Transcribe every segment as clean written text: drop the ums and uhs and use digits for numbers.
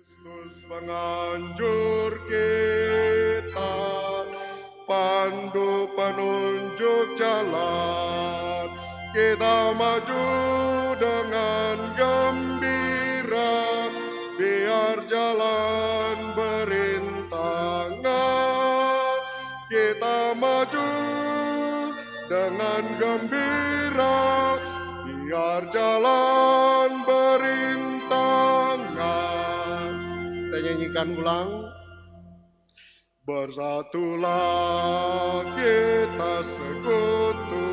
Kristus penganjur kita, pandu penunjuk jalan, kita maju dengan gembira, biar jalan berintangan. Kita maju dengan gembira, biar jalan berintangan. Kita nyanyikan ulang. Bersatulah kita sekutu,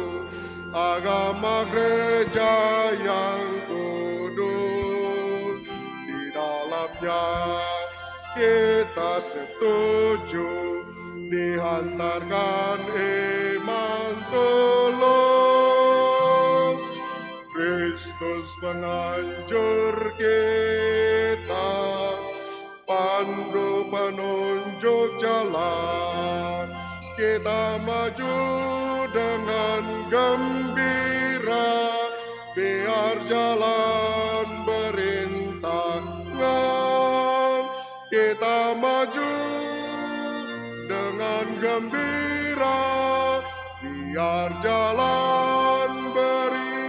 agama gereja yang kudus. Di dalamnya kita setuju, dihantarkan iman tulus. Kristus penganjur kita, pandu penunjuk jalan, kita maju dengan gembira, biar jalan berintangan. Kita maju dengan gembira, biar jalan berintangan.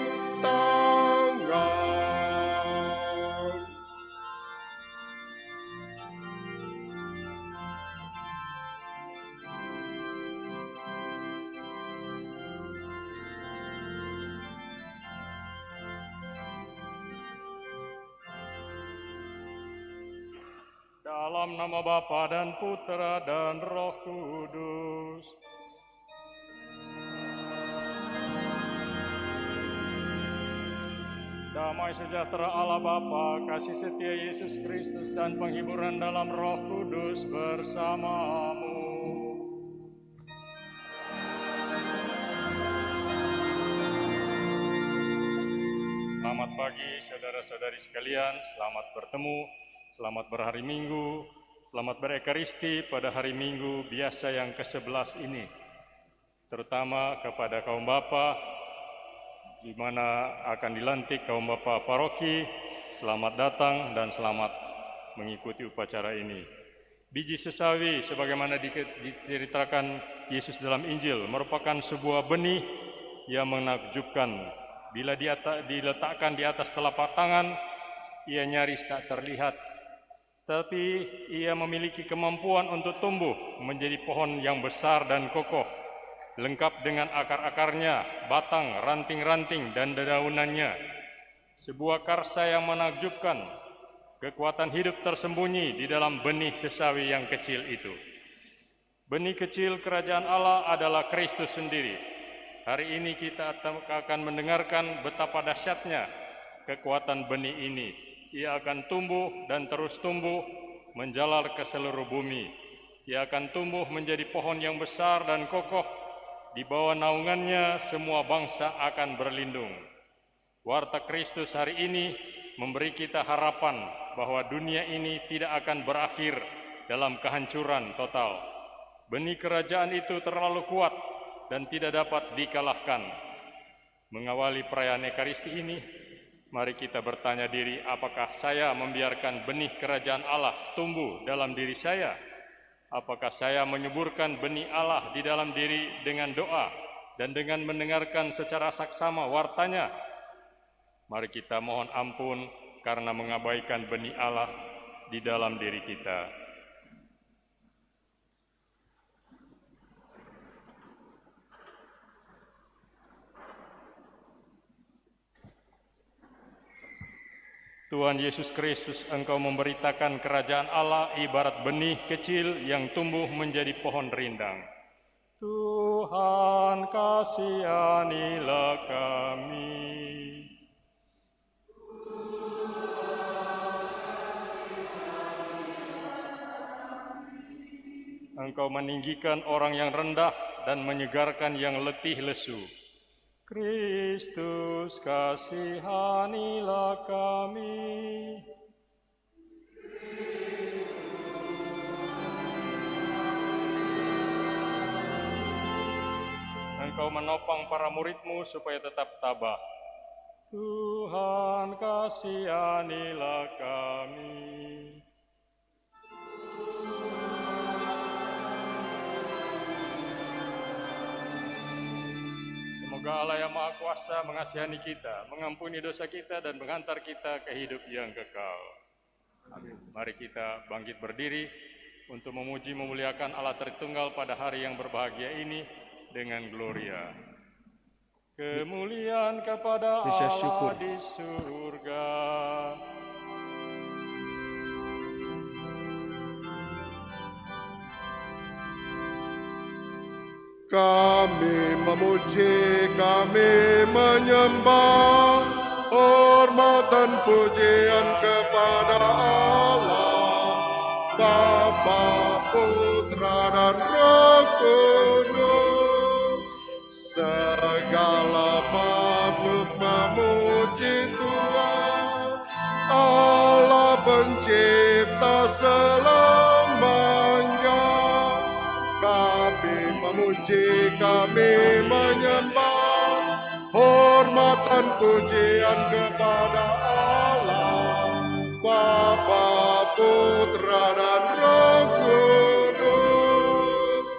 Dalam nama Bapa dan Putra dan Roh Kudus. Damai sejahtera Allah Bapa, kasih setia Yesus Kristus dan penghiburan dalam Roh Kudus bersamamu. Selamat pagi saudara-saudari sekalian, selamat bertemu. Selamat berhari Minggu, selamat berekaristi pada hari Minggu biasa yang ke-11 ini. Terutama kepada kaum bapa, di mana akan dilantik kaum bapa paroki, selamat datang dan selamat mengikuti upacara ini. Biji sesawi, sebagaimana diceritakan Yesus dalam Injil, merupakan sebuah benih yang menakjubkan. Bila diletakkan di atas telapak tangan, ia nyaris tak terlihat. Tapi ia memiliki kemampuan untuk tumbuh menjadi pohon yang besar dan kokoh, lengkap dengan akar-akarnya, batang, ranting-ranting, dan dedaunannya. Sebuah karsa yang menakjubkan, kekuatan hidup tersembunyi di dalam benih sesawi yang kecil itu. Benih kecil kerajaan Allah adalah Kristus sendiri. Hari ini kita akan mendengarkan betapa dahsyatnya kekuatan benih ini. Ia akan tumbuh dan terus tumbuh, menjalar ke seluruh bumi. Ia akan tumbuh menjadi pohon yang besar dan kokoh. Di bawah naungannya semua bangsa akan berlindung. Warta Kristus hari ini memberi kita harapan bahwa dunia ini tidak akan berakhir dalam kehancuran total. Benih kerajaan itu terlalu kuat dan tidak dapat dikalahkan. Mengawali perayaan Ekaristi ini, mari kita bertanya diri, apakah saya membiarkan benih kerajaan Allah tumbuh dalam diri saya? Apakah saya menyuburkan benih Allah di dalam diri dengan doa dan dengan mendengarkan secara saksama wartanya? Mari kita mohon ampun karena mengabaikan benih Allah di dalam diri kita. Tuhan Yesus Kristus, Engkau memberitakan kerajaan Allah ibarat benih kecil yang tumbuh menjadi pohon rindang. Tuhan, kasihanilah kami. Engkau meninggikan orang yang rendah dan menyegarkan yang letih lesu. Kristus, kasihanilah kami. Engkau menopang para murid-Mu supaya tetap tabah. Tuhan, kasihanilah kami. Semoga Allah yang Maha Kuasa mengasihani kita, mengampuni dosa kita, dan menghantar kita ke hidup yang kekal. Amin. Mari kita bangkit berdiri untuk memuji memuliakan Allah Tritunggal pada hari yang berbahagia ini dengan gloria. Kemuliaan kepada Bisa Allah syukur. di surga. Kami memuji, kami menyembah, hormat dan pujian kepada Allah, Bapa, Putra dan Roh Kudus. Segala makhluk memuji Tuhan, Allah pencipta selamanya. Kami memuji, kami menyembah, hormat dan pujian kepada Allah, Bapa, Putra dan Roh Kudus.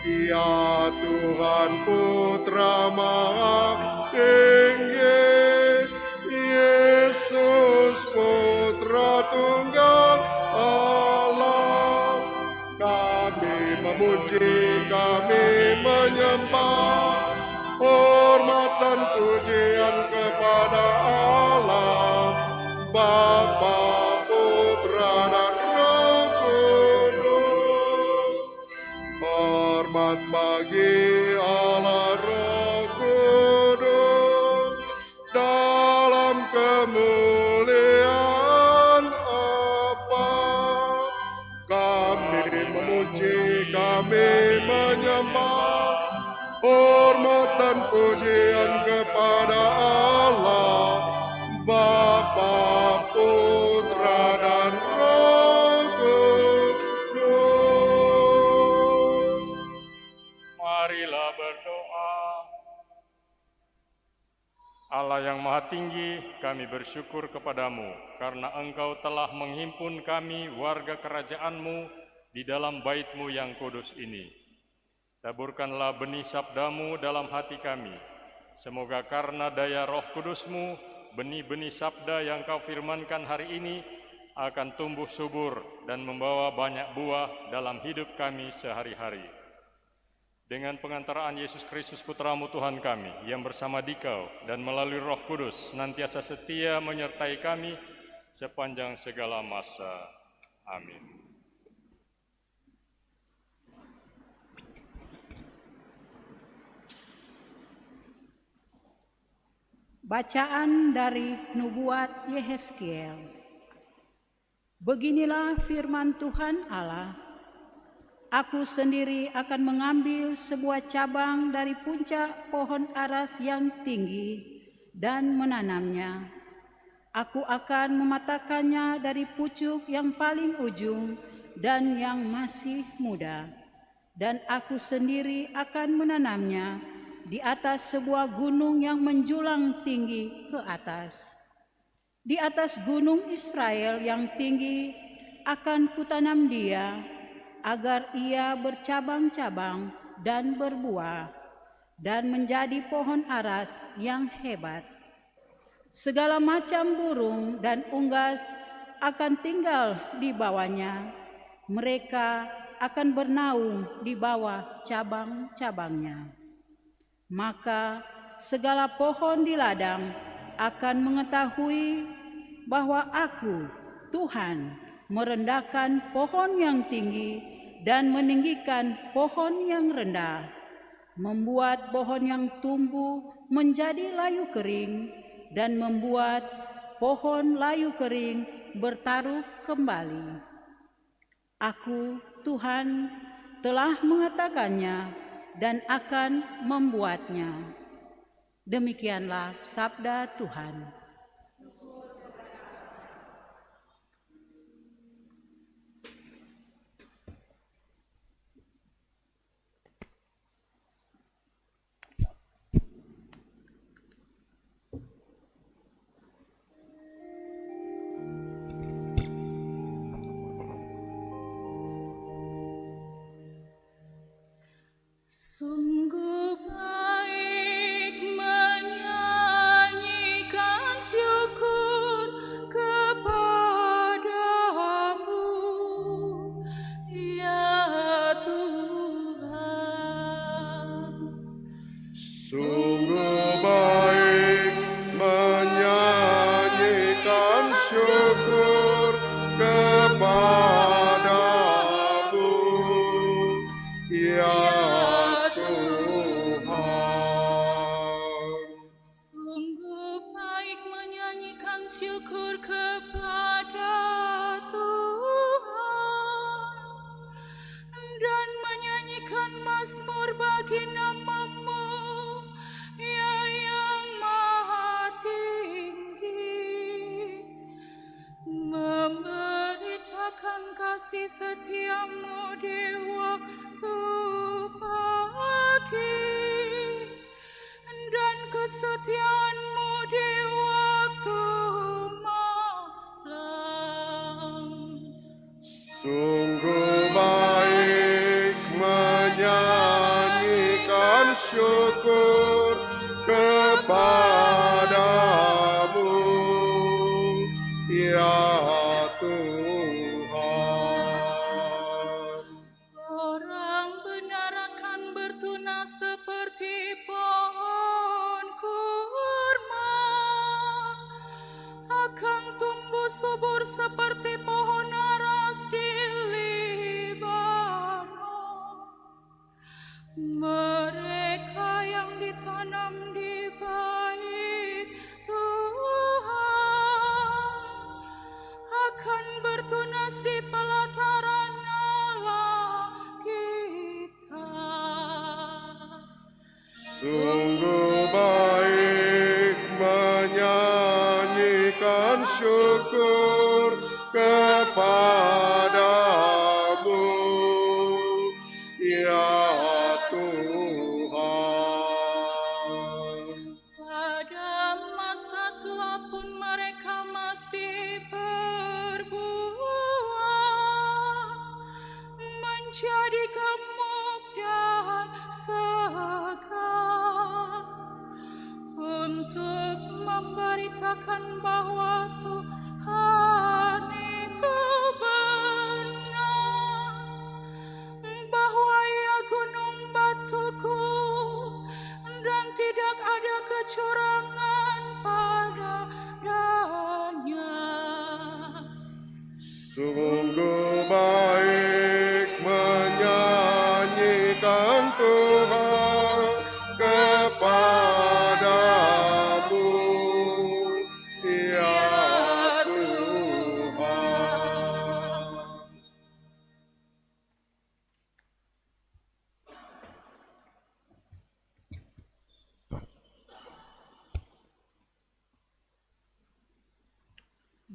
Ya Tuhan Putra Maha Tinggi, Yesus Putra Tunggal Allah. Kami memuji, kami menyembah, hormat dan pujian kepada Allah, Bapa, Putra dan Roh Kudus. Hormat bagi Allah Roh Kudus dalam kemuliaan apa. Kami memuji, kami menyembah, hormat dan pujian kepada Allah, Bapa, Putra dan Roh Kudus. Marilah berdoa. Allah yang Maha Tinggi, kami bersyukur kepadamu karena Engkau telah menghimpun kami warga kerajaan-Mu di dalam bait-Mu yang kudus ini. Taburkanlah benih sabda-Mu dalam hati kami. Semoga karena daya Roh Kudus-Mu, benih-benih sabda yang Kau firmankan hari ini akan tumbuh subur dan membawa banyak buah dalam hidup kami sehari-hari. Dengan pengantaraan Yesus Kristus Putra-Mu Tuhan kami, yang bersama Dikau dan melalui Roh Kudus senantiasa setia menyertai kami sepanjang segala masa. Amin. Bacaan dari Nubuat Yehezkiel. Beginilah firman Tuhan Allah. Aku sendiri akan mengambil sebuah cabang dari puncak pohon aras yang tinggi dan menanamnya. Aku akan mematahkannya dari pucuk yang paling ujung dan yang masih muda. Dan aku sendiri akan menanamnya di atas sebuah gunung yang menjulang tinggi ke atas. Di atas gunung Israel yang tinggi akan kutanam dia, agar ia bercabang-cabang dan berbuah, dan menjadi pohon aras yang hebat. Segala macam burung dan unggas akan tinggal di bawahnya. Mereka akan bernaung di bawah cabang-cabangnya. Maka segala pohon di ladang akan mengetahui bahwa Aku, Tuhan, merendahkan pohon yang tinggi dan meninggikan pohon yang rendah, membuat pohon yang tumbuh menjadi layu kering, dan membuat pohon layu kering bertaruh kembali. Aku, Tuhan, telah mengatakannya dan akan membuatnya. Demikianlah sabda Tuhan. Sungguh baik akan kasih setiamu di waktu pagi dan kesetiaanmu di waktu malam. Sungguh baik menyanyikan syukur kepadamu, ya Tuhan. Orang benar akan bertunas seperti pohon kurma, akan tumbuh subur seperti pohon aras di Libanon. Mereka yang ditanam di bait Tuhan akan bertunas di pelataran Allah kita. Sungguh baik menyanyikan syukur kepadamu, ya Tuhan. Pada masa tua pun mereka masih berbuah, menjadi gemuk dan segar, untuk memberitakan bahwa Tuhan itu benar, bahwa Ia gunung batuku dan tidak ada kecurangan padanya. Sungguh baik menyanyikan Tuhan kepadamu, ya Tuhan.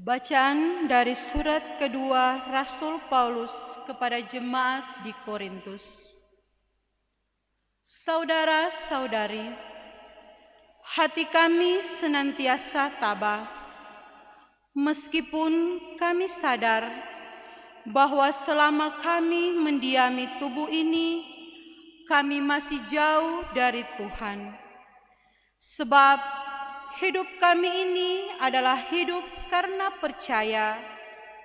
Bacaan dari surat kedua Rasul Paulus kepada jemaat di Korintus. Saudara-saudari, hati kami senantiasa tabah, meskipun kami sadar bahwa selama kami mendiami tubuh ini, kami masih jauh dari Tuhan. Sebab hidup kami ini adalah hidup karena percaya,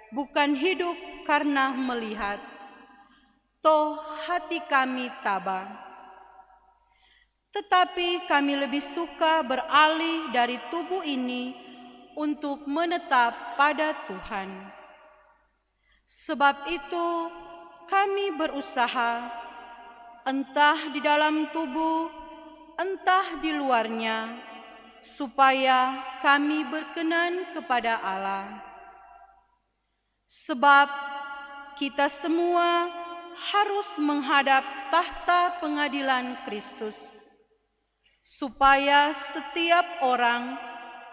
bukan hidup karena melihat. Toh hati kami tabah. Tetapi kami lebih suka beralih dari tubuh ini untuk menetap pada Tuhan. Sebab itu kami berusaha, entah di dalam tubuh, entah di luarnya, supaya kami berkenan kepada Allah. Sebab kita semua harus menghadap tahta pengadilan Kristus, supaya setiap orang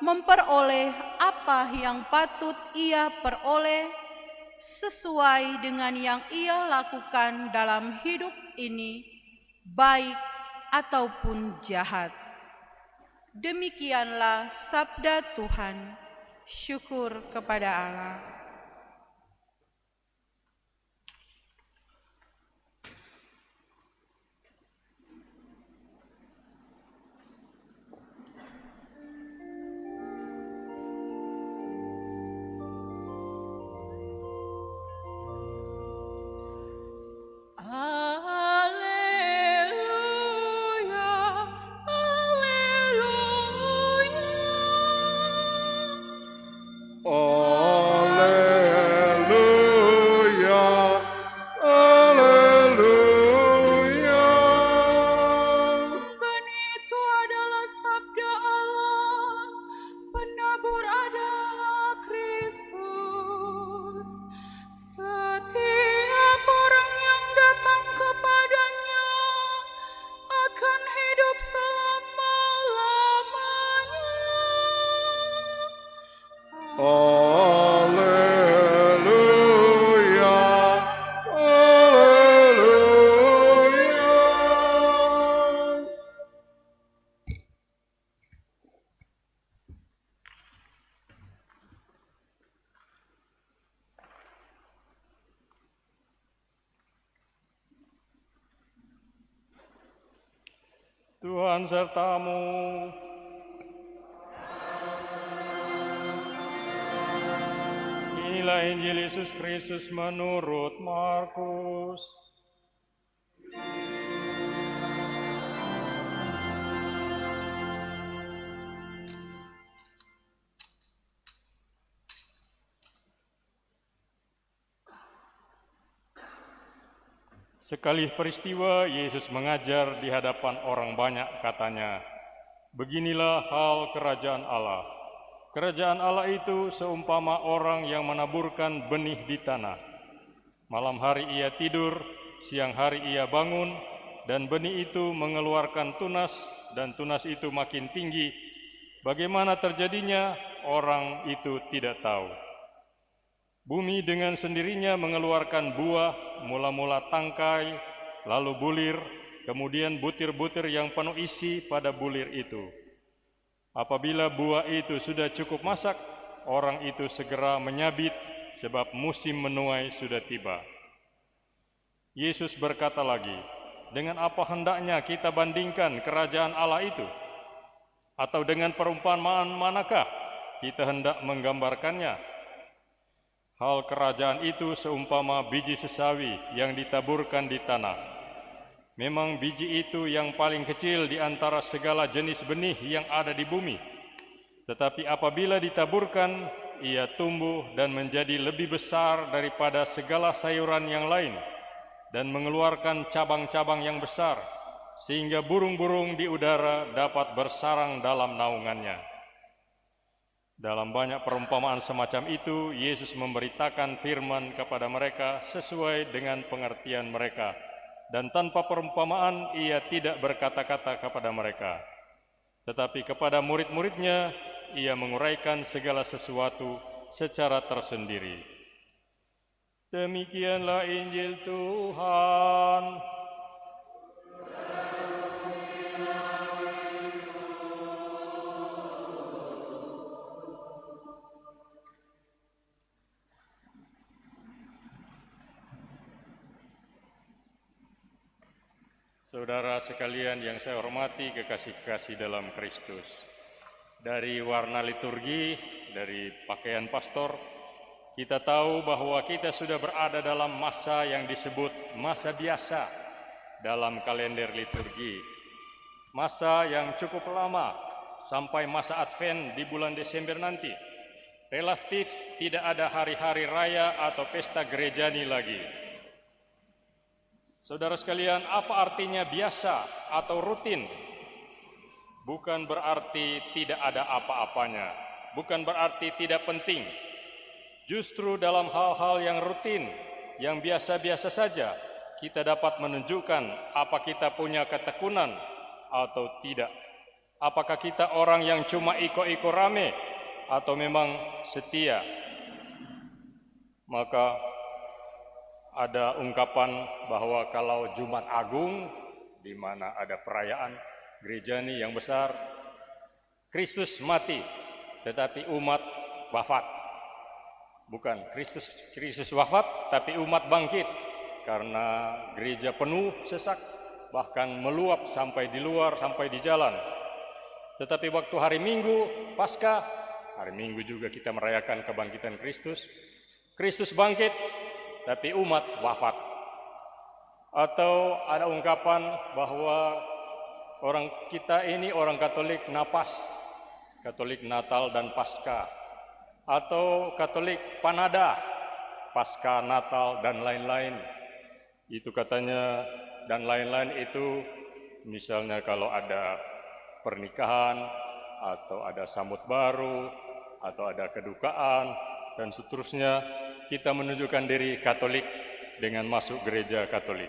memperoleh apa yang patut ia peroleh sesuai dengan yang ia lakukan dalam hidup ini, baik ataupun jahat. Demikianlah sabda Tuhan. Syukur kepada Allah. Alleluia. Tuhan sertamu. Inilah Injil Yesus Kristus menurut Markus. Sekali peristiwa, Yesus mengajar di hadapan orang banyak, katanya, "Beginilah hal kerajaan Allah. Kerajaan Allah itu seumpama orang yang menaburkan benih di tanah. Malam hari ia tidur, siang hari ia bangun, dan benih itu mengeluarkan tunas, dan tunas itu makin tinggi. Bagaimana terjadinya, orang itu tidak tahu. Bumi dengan sendirinya mengeluarkan buah, mula-mula tangkai, lalu bulir, kemudian butir-butir yang penuh isi pada bulir itu. Apabila buah itu sudah cukup masak, orang itu segera menyabit, sebab musim menuai sudah tiba." Yesus berkata lagi, "Dengan apa hendaknya kita bandingkan kerajaan Allah itu? Atau dengan perumpamaan manakah kita hendak menggambarkannya? Hal kerajaan itu seumpama biji sesawi yang ditaburkan di tanah. Memang biji itu yang paling kecil di antara segala jenis benih yang ada di bumi. Tetapi apabila ditaburkan, ia tumbuh dan menjadi lebih besar daripada segala sayuran yang lain, dan mengeluarkan cabang-cabang yang besar, sehingga burung-burung di udara dapat bersarang dalam naungannya." Dalam banyak perumpamaan semacam itu, Yesus memberitakan firman kepada mereka sesuai dengan pengertian mereka, dan tanpa perumpamaan ia tidak berkata-kata kepada mereka. Tetapi kepada murid-muridnya, ia menguraikan segala sesuatu secara tersendiri. Demikianlah Injil Tuhan. Saudara sekalian yang saya hormati, kekasih-kekasih dalam Kristus. Dari warna liturgi, dari pakaian pastor, kita tahu bahwa kita sudah berada dalam masa yang disebut masa biasa dalam kalender liturgi. Masa yang cukup lama, sampai masa Advent di bulan Desember nanti. Relatif tidak ada hari-hari raya atau pesta gerejani lagi. Saudara sekalian, apa artinya biasa atau rutin? Bukan berarti tidak ada apa-apanya, bukan berarti tidak penting. Justru dalam hal-hal yang rutin, yang biasa-biasa saja, kita dapat menunjukkan apa kita punya ketekunan atau tidak. Apakah kita orang yang cuma iko-iko rame atau memang setia? Maka ada ungkapan bahwa kalau Jumat Agung, di mana ada perayaan gerejani yang besar, Kristus mati, tetapi umat wafat. Bukan Kristus wafat, tapi umat bangkit, karena gereja penuh sesak, bahkan meluap sampai di luar, sampai di jalan. Tetapi waktu hari Minggu, Paskah, hari Minggu juga kita merayakan kebangkitan Kristus, Kristus bangkit, tapi umat wafat. Atau ada ungkapan bahwa orang kita ini orang Katolik napas, Katolik Natal dan Paskah, atau Katolik Panada, Paskah, Natal, dan lain-lain. Itu katanya, dan lain-lain itu misalnya kalau ada pernikahan, atau ada sambut baru, atau ada kedukaan, dan seterusnya, kita menunjukkan diri Katolik dengan masuk gereja Katolik.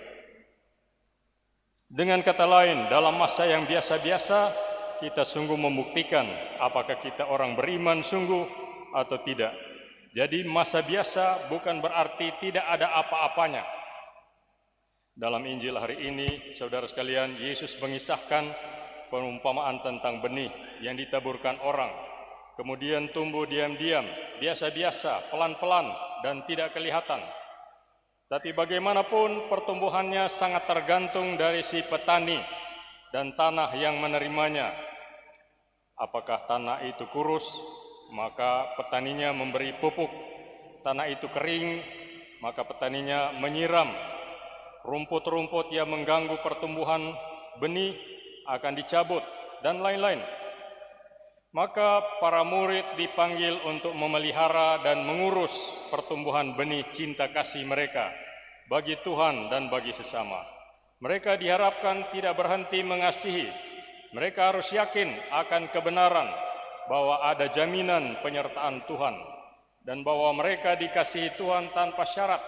Dengan kata lain, dalam masa yang biasa-biasa, kita sungguh membuktikan apakah kita orang beriman sungguh atau tidak. Jadi masa biasa bukan berarti tidak ada apa-apanya. Dalam Injil hari ini, saudara sekalian, Yesus mengisahkan perumpamaan tentang benih yang ditaburkan orang, kemudian tumbuh diam-diam, biasa-biasa, pelan-pelan, dan tidak kelihatan. Tapi bagaimanapun pertumbuhannya sangat tergantung dari si petani dan tanah yang menerimanya. Apakah tanah itu kurus, maka petaninya memberi pupuk. Tanah itu kering, maka petaninya menyiram. Rumput-rumput yang mengganggu pertumbuhan benih akan dicabut, dan lain-lain. Maka para murid dipanggil untuk memelihara dan mengurus pertumbuhan benih cinta kasih mereka bagi Tuhan dan bagi sesama. Mereka diharapkan tidak berhenti mengasihi. Mereka harus yakin akan kebenaran bahwa ada jaminan penyertaan Tuhan dan bahwa mereka dikasihi Tuhan tanpa syarat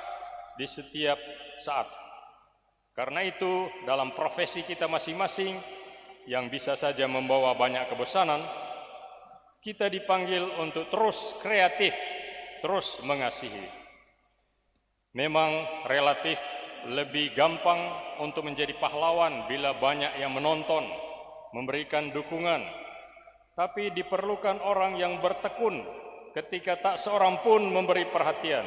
di setiap saat. Karena itu, dalam profesi kita masing-masing yang bisa saja membawa banyak kebosanan, kita dipanggil untuk terus kreatif, terus mengasihi. Memang relatif lebih gampang untuk menjadi pahlawan bila banyak yang menonton, memberikan dukungan. Tapi diperlukan orang yang bertekun ketika tak seorang pun memberi perhatian.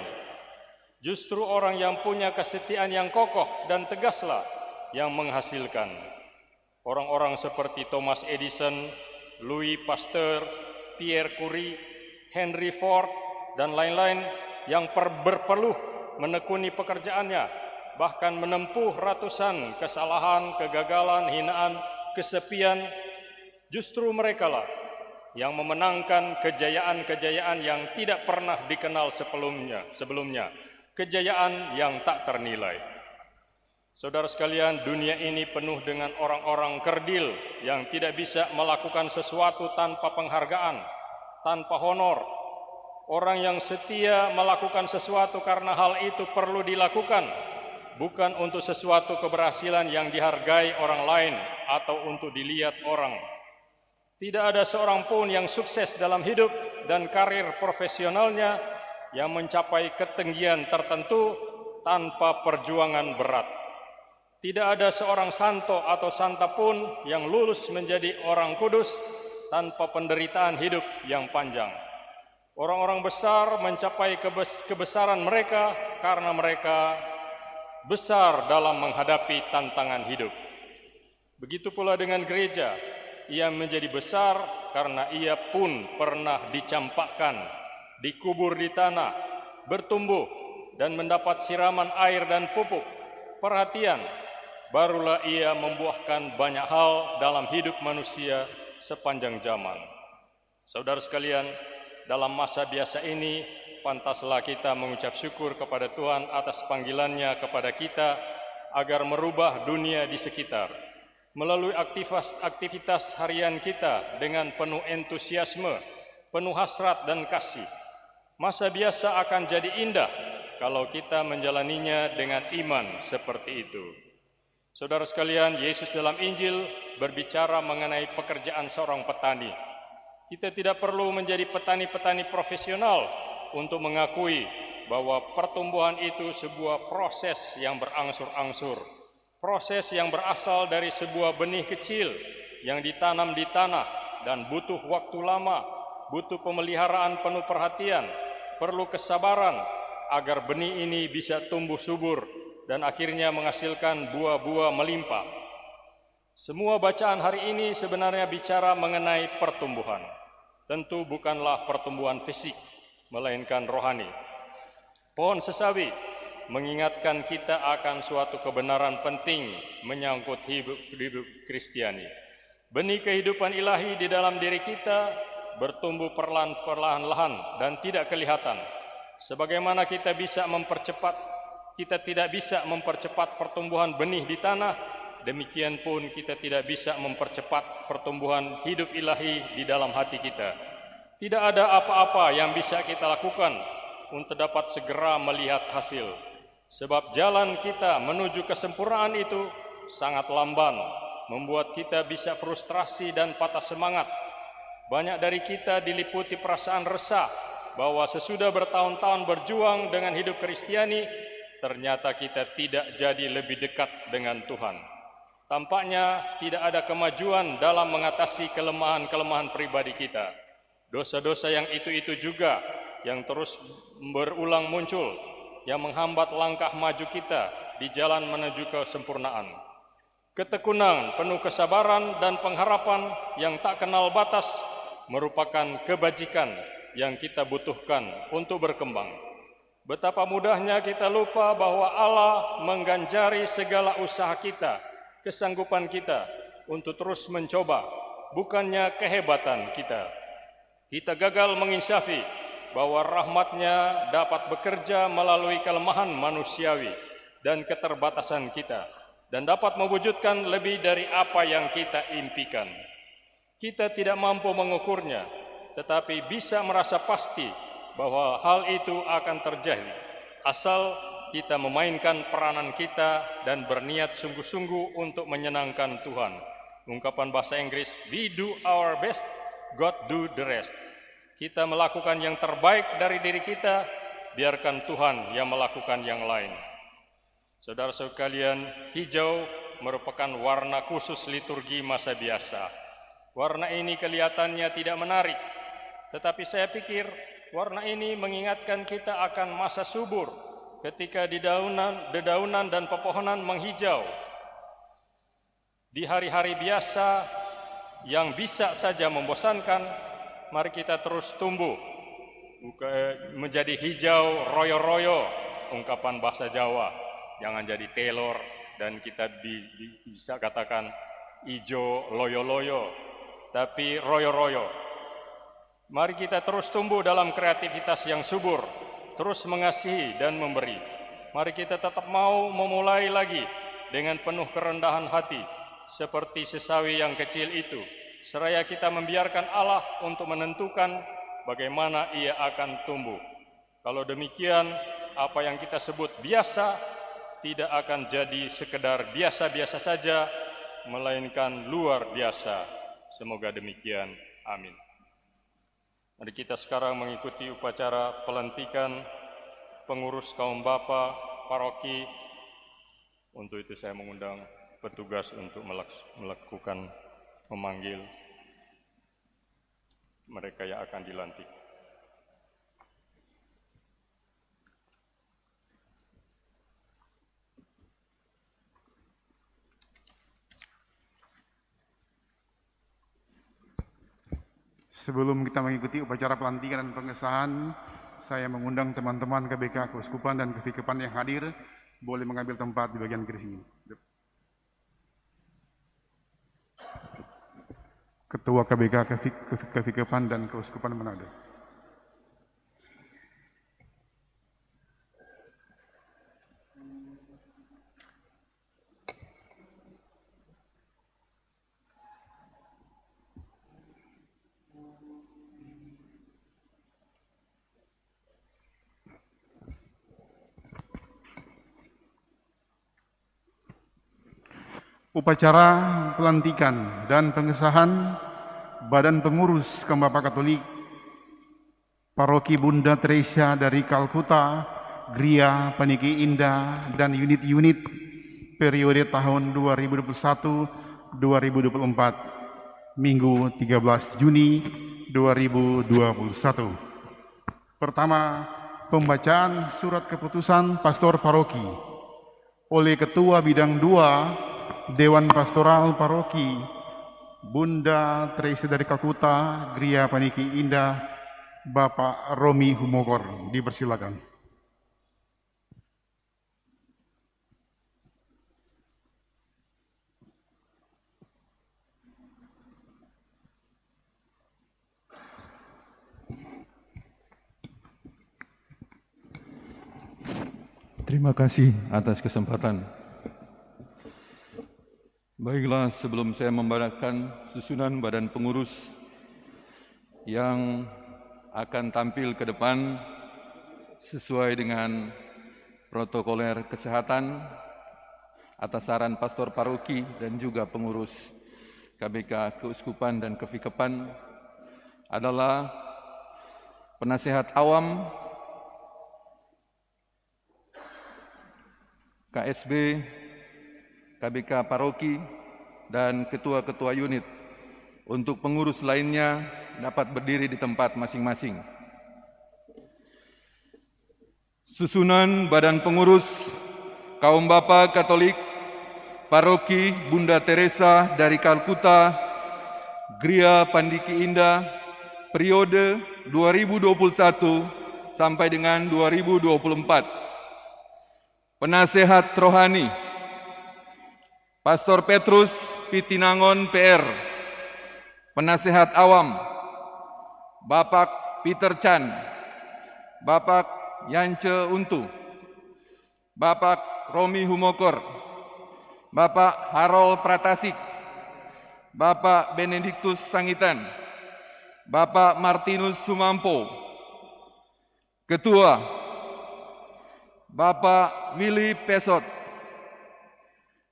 Justru orang yang punya kesetiaan yang kokoh dan tegaslah yang menghasilkan. Orang-orang seperti Thomas Edison, Louis Pasteur, Pierre Curie, Henry Ford, dan lain-lain yang berpeluh menekuni pekerjaannya, bahkan menempuh ratusan kesalahan, kegagalan, hinaan, kesepian. Justru merekalah yang memenangkan kejayaan-kejayaan yang tidak pernah dikenal sebelumnya, kejayaan yang tak ternilai. Saudara sekalian, dunia ini penuh dengan orang-orang kerdil yang tidak bisa melakukan sesuatu tanpa penghargaan, tanpa honor. Orang yang setia melakukan sesuatu karena hal itu perlu dilakukan, bukan untuk sesuatu keberhasilan yang dihargai orang lain atau untuk dilihat orang. Tidak ada seorang pun yang sukses dalam hidup dan karir profesionalnya yang mencapai ketinggian tertentu tanpa perjuangan berat. Tidak ada seorang santo atau santa pun yang lulus menjadi orang kudus tanpa penderitaan hidup yang panjang. Orang-orang besar mencapai kebesaran mereka karena mereka besar dalam menghadapi tantangan hidup. Begitu pula dengan gereja, ia menjadi besar karena ia pun pernah dicampakkan, dikubur di tanah, bertumbuh dan mendapat siraman air dan pupuk, perhatian. Barulah ia membuahkan banyak hal dalam hidup manusia sepanjang zaman. Saudara sekalian, dalam masa biasa ini, pantaslah kita mengucap syukur kepada Tuhan atas panggilannya kepada kita agar merubah dunia di sekitar. Melalui aktivitas harian kita dengan penuh entusiasme, penuh hasrat dan kasih. Masa biasa akan jadi indah kalau kita menjalaninya dengan iman seperti itu. Saudara sekalian, Yesus dalam Injil berbicara mengenai pekerjaan seorang petani. Kita tidak perlu menjadi petani-petani profesional untuk mengakui bahwa pertumbuhan itu sebuah proses yang berangsur-angsur. Proses yang berasal dari sebuah benih kecil yang ditanam di tanah dan butuh waktu lama, butuh pemeliharaan penuh perhatian, perlu kesabaran agar benih ini bisa tumbuh subur dan akhirnya menghasilkan buah-buah melimpah. Semua bacaan hari ini sebenarnya bicara mengenai pertumbuhan. Tentu bukanlah pertumbuhan fisik, melainkan rohani. Pohon sesawi mengingatkan kita akan suatu kebenaran penting menyangkut hidup Kristiani. Benih kehidupan ilahi di dalam diri kita bertumbuh perlahan-lahan dan tidak kelihatan. Sebagaimana kita tidak bisa mempercepat pertumbuhan benih di tanah, demikian pun kita tidak bisa mempercepat pertumbuhan hidup ilahi di dalam hati kita. Tidak ada apa-apa yang bisa kita lakukan untuk dapat segera melihat hasil. Sebab jalan kita menuju kesempurnaan itu sangat lamban, membuat kita bisa frustrasi dan patah semangat. Banyak dari kita diliputi perasaan resah bahwa sesudah bertahun-tahun berjuang dengan hidup Kristiani, ternyata kita tidak jadi lebih dekat dengan Tuhan. Tampaknya tidak ada kemajuan dalam mengatasi kelemahan-kelemahan pribadi kita. Dosa-dosa yang itu-itu juga yang terus berulang muncul, yang menghambat langkah maju kita di jalan menuju kesempurnaan. Ketekunan penuh kesabaran dan pengharapan yang tak kenal batas merupakan kebajikan yang kita butuhkan untuk berkembang. Betapa mudahnya kita lupa bahwa Allah mengganjari segala usaha kita, kesanggupan kita untuk terus mencoba, bukannya kehebatan kita. Kita gagal menginsafi bahwa rahmat-Nya dapat bekerja melalui kelemahan manusiawi dan keterbatasan kita, dan dapat mewujudkan lebih dari apa yang kita impikan. Kita tidak mampu mengukurnya, tetapi bisa merasa pasti bahwa hal itu akan terjadi, asal kita memainkan peranan kita dan berniat sungguh-sungguh untuk menyenangkan Tuhan. Ungkapan bahasa Inggris, we do our best, God do the rest. Kita melakukan yang terbaik dari diri kita, biarkan Tuhan yang melakukan yang lain. Saudara-saudara sekalian, hijau merupakan warna khusus liturgi masa biasa. Warna ini kelihatannya tidak menarik, tetapi saya pikir warna ini mengingatkan kita akan masa subur ketika dedaunan dan pepohonan menghijau. Di hari-hari biasa yang bisa saja membosankan, mari kita terus tumbuh menjadi hijau royo-royo, ungkapan bahasa Jawa. Jangan jadi telor dan kita bisa katakan ijo loyo-loyo, tapi royo-royo. Mari kita terus tumbuh dalam kreativitas yang subur, terus mengasihi dan memberi. Mari kita tetap mau memulai lagi dengan penuh kerendahan hati, seperti sesawi yang kecil itu. Seraya kita membiarkan Allah untuk menentukan bagaimana ia akan tumbuh. Kalau demikian, apa yang kita sebut biasa tidak akan jadi sekedar biasa-biasa saja, melainkan luar biasa. Semoga demikian. Amin. Mari kita sekarang mengikuti upacara pelantikan pengurus kaum bapa paroki. Untuk itu saya mengundang petugas untuk melakukan memanggil mereka yang akan dilantik. Sebelum kita mengikuti upacara pelantikan dan pengesahan, saya mengundang teman-teman KBK Keuskupan dan Kevikepan yang hadir, boleh mengambil tempat di bagian kiri ini. Ketua KBK Kevikepan dan Keuskupan Manado. Upacara pelantikan dan pengesahan Badan Pengurus Kaum Bapa Katolik Paroki Bunda Teresa dari Kalkuta, Gria Paniki Indah, dan unit-unit periode tahun 2021-2024, Minggu 13 Juni 2021. Pertama, pembacaan surat keputusan Pastor Paroki oleh Ketua Bidang 2 Dewan Pastoral Paroki Bunda Teresa dari Kalkuta, Gria Paniki Indah, Bapak Romi Humogor. Dipersilakan. Terima kasih atas kesempatan. Baiklah, sebelum saya membacakan susunan badan pengurus yang akan tampil ke depan sesuai dengan protokoler kesehatan atas saran Pastor Paroki dan juga pengurus KBK Keuskupan dan Kevikepan adalah penasehat awam KSB, KBK Paroki, dan ketua-ketua unit. Untuk pengurus lainnya dapat berdiri di tempat masing-masing. Susunan Badan Pengurus Kaum Bapa Katolik Paroki Bunda Teresa dari Kalkuta, Gria Pandiki Indah, periode 2021 sampai dengan 2024. Penasehat Rohani, Pastor Petrus Pitinangon PR. Penasehat Awam, Bapak Peter Chan, Bapak Yance Untu, Bapak Romi Humokor, Bapak Harold Pratasik, Bapak Benediktus Sangitan, Bapak Martinus Sumampo. Ketua, Bapak Willy Pesot.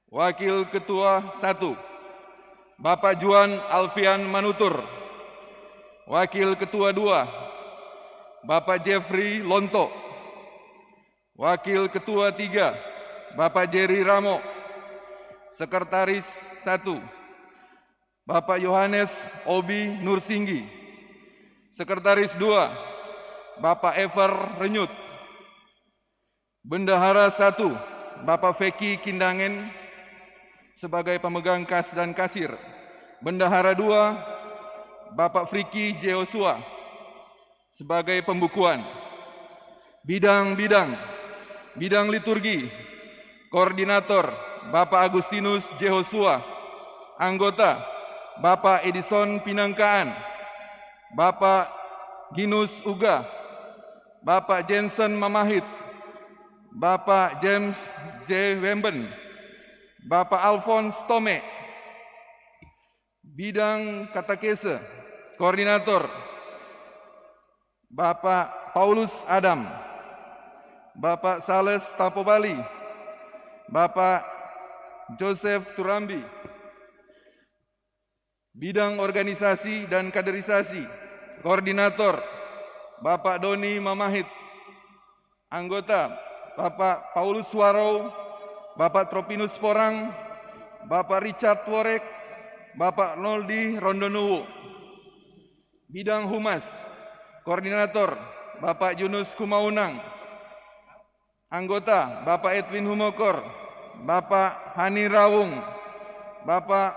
Wakil Ketua 1, Bapak Juan Alfian Manutur. Wakil Ketua 2, Bapak Jeffrey Lonto. Wakil Ketua 3, Bapak Jerry Ramo. Sekretaris 1, Bapak Yohanes Obi Nursinggi. Sekretaris 2, Bapak Ever Renyut. Bendahara 1, Bapak Feki Kindangen sebagai pemegang kas dan kasir. Bendahara 2, Bapak Friki Jeosua sebagai pembukuan. Bidang liturgi, koordinator Bapak Agustinus Jeosua. Anggota Bapak Edison Pinangkaan, Bapak Ginus Uga, Bapak Jensen Mamahit, Bapak James J. Wemben, Bapak Alphonse Tome. Bidang katekese, koordinator Bapak Paulus Adam, Bapak Sales Tapobali, Bapak Joseph Turambi. Bidang organisasi dan kaderisasi, koordinator Bapak Doni Mamahit. Anggota Bapak Paulus Warau, Bapak Tropinus Porang, Bapak Richard Worek, Bapak Noldi Rondonuwu. Bidang humas, koordinator Bapak Yunus Kumaunang. Anggota Bapak Edwin Humokor, Bapak Hani Rawung, Bapak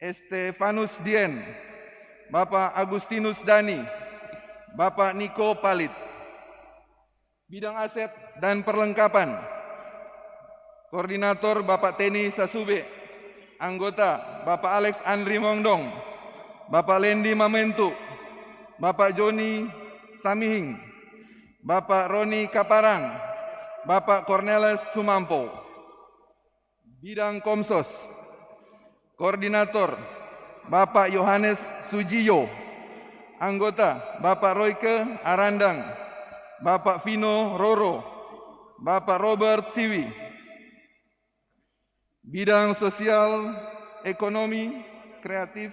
Estefanus Dien, Bapak Agustinus Dani, Bapak Niko Palit. Bidang aset dan perlengkapan, koordinator Bapak Teni Sasube. Anggota Bapak Alex Andri Mongdong, Bapak Lendi Mamentu, Bapak Joni Samihing, Bapak Roni Kaparang, Bapak Cornelis Sumampo. Bidang Komsos, koordinator Bapak Yohanes Sujiyo. Anggota Bapak Royke Arandang, Bapak Vino Roro, Bapak Robert Siwi. Bidang sosial, ekonomi, kreatif,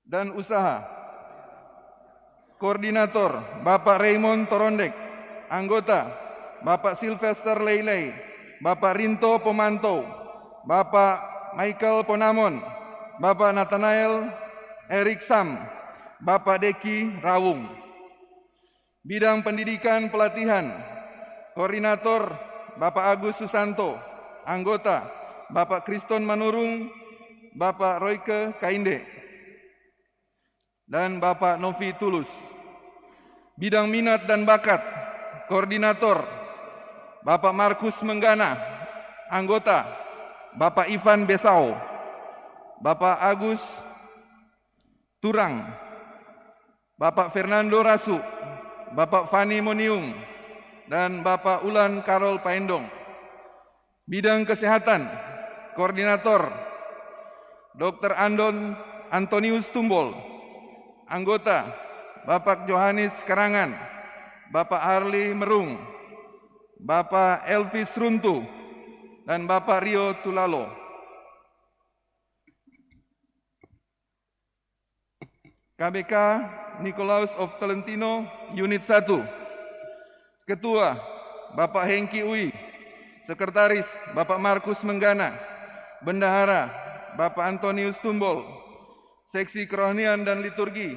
dan usaha, koordinator Bapak Raymond Torondek. Anggota Bapak Sylvester Leilei, Bapak Rinto Pomanto, Bapak Michael Ponamon, Bapak Nathanael Erik Sam, Bapak Deki Rawung. Bidang pendidikan pelatihan, koordinator Bapak Agus Susanto. Anggota Bapak Kriston Manurung, Bapak Royke Kainde, dan Bapak Novi Tulus. Bidang minat dan bakat, koordinator Bapak Markus Menggana. Anggota Bapak Ivan Besau, Bapak Agus Turang, Bapak Fernando Rasu, Bapak Fani Moniung, dan Bapak Ulan Karol Paendong. Bidang kesehatan, koordinator Dr. Antonius Tumbol. Anggota Bapak Johannes Karangan, Bapak Harli Merung, Bapak Elvis Runtu, dan Bapak Rio Tulalo. KBK Nikolaus of Tolentino, Unit 1. Ketua Bapak Hengki Ui. Sekretaris Bapak Markus Menggana. Bendahara Bapak Antonius Tumbol. Seksi Kerohanian dan Liturgi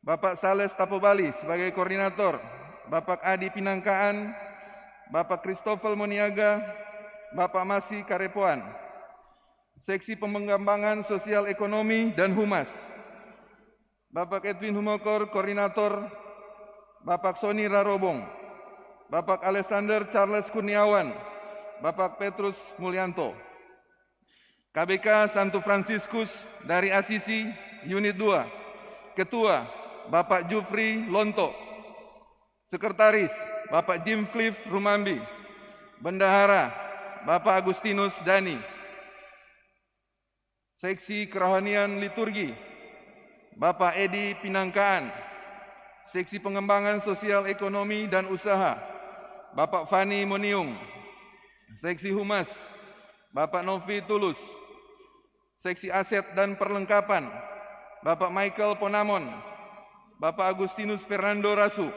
Bapak Sales Tapobali sebagai koordinator. Bapak Adi Pinangkaan, Bapak Christopher Moniaga, Bapak Masi Karepoan. Seksi Pengembangan Sosial Ekonomi dan Humas, Bapak Edwin Humokor, Koordinator, Bapak Sony Rarobong, Bapak Alexander Charles Kurniawan, Bapak Petrus Mulyanto. KBK Santo Fransiskus dari Asisi, Unit 2, Ketua, Bapak Jufri Lonto. Sekretaris, Bapak Jim Cliff Rumambi. Bendahara, Bapak Agustinus Dani. Seksi Kerohanian Liturgi, Bapak Edi Pinangkaan. Seksi Pengembangan Sosial Ekonomi dan Usaha, Bapak Fani Moniung. Seksi Humas, Bapak Novi Tulus. Seksi Aset dan Perlengkapan, Bapak Michael Ponamon. Bapak Agustinus Fernando Rasu.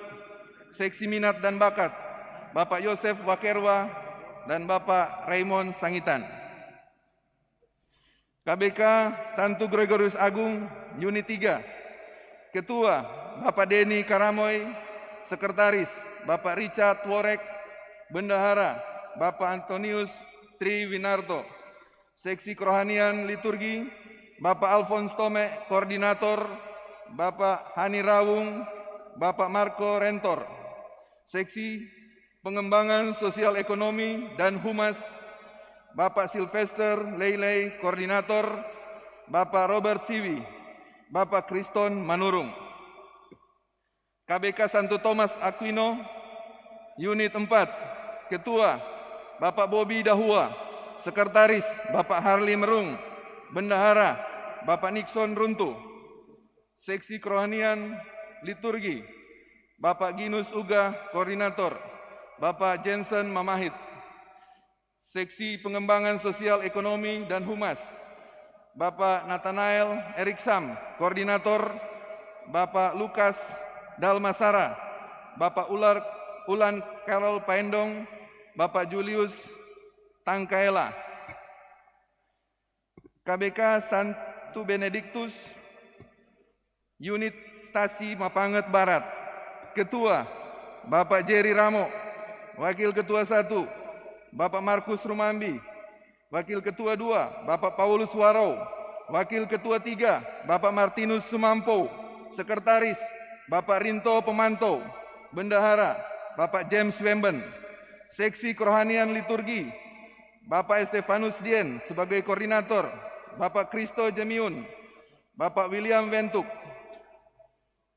Seksi Minat dan Bakat, Bapak Yosef Wakerwa dan Bapak Raymond Sangitan. KBK Santo Gregorius Agung, Unit 3, Ketua, Bapak Denny Karamoy. Sekretaris, Bapak Richard Worek. Bendahara, Bapak Antonius Triwinarto. Seksi Kerohanian Liturgi, Bapak Alphonse Tome, Koordinator. Bapak Hani Rawung, Bapak Marco Rentor. Seksi Pengembangan Sosial Ekonomi dan Humas, Bapak Sylvester Leilei, Koordinator. Bapak Robert Siwi, Bapak Kriston Manurung. KBK Santo Thomas Aquino, Unit 4, Ketua, Bapak Bobby Dahua. Sekretaris, Bapak Harli Merung. Bendahara, Bapak Nixon Runtu. Seksi Kerohanian Liturgi, Bapak Ginus Uga, Koordinator. Bapak Jensen Mamahit. Seksi Pengembangan Sosial Ekonomi dan Humas, Bapak Nathanael Eriksam, Koordinator. Bapak Lukas Dalmasara. Bapak Ulan Carol Paendong. Bapak Julius Tangkaela. KBK Santo Benediktus, Unit Stasi Mapanget Barat. Ketua, Bapak Jerry Ramo. Wakil Ketua 1, Bapak Markus Rumambi. Wakil Ketua 2, Bapak Paulus Warau. Wakil Ketua 3, Bapak Martinus Sumampo. Sekretaris, Bapak Rinto Pemanto. Bendahara, Bapak James Wemben. Seksi Kerohanian Liturgi, Bapak Estefanus Dien sebagai Koordinator. Bapak Kristo Jemiun. Bapak William Wentuk.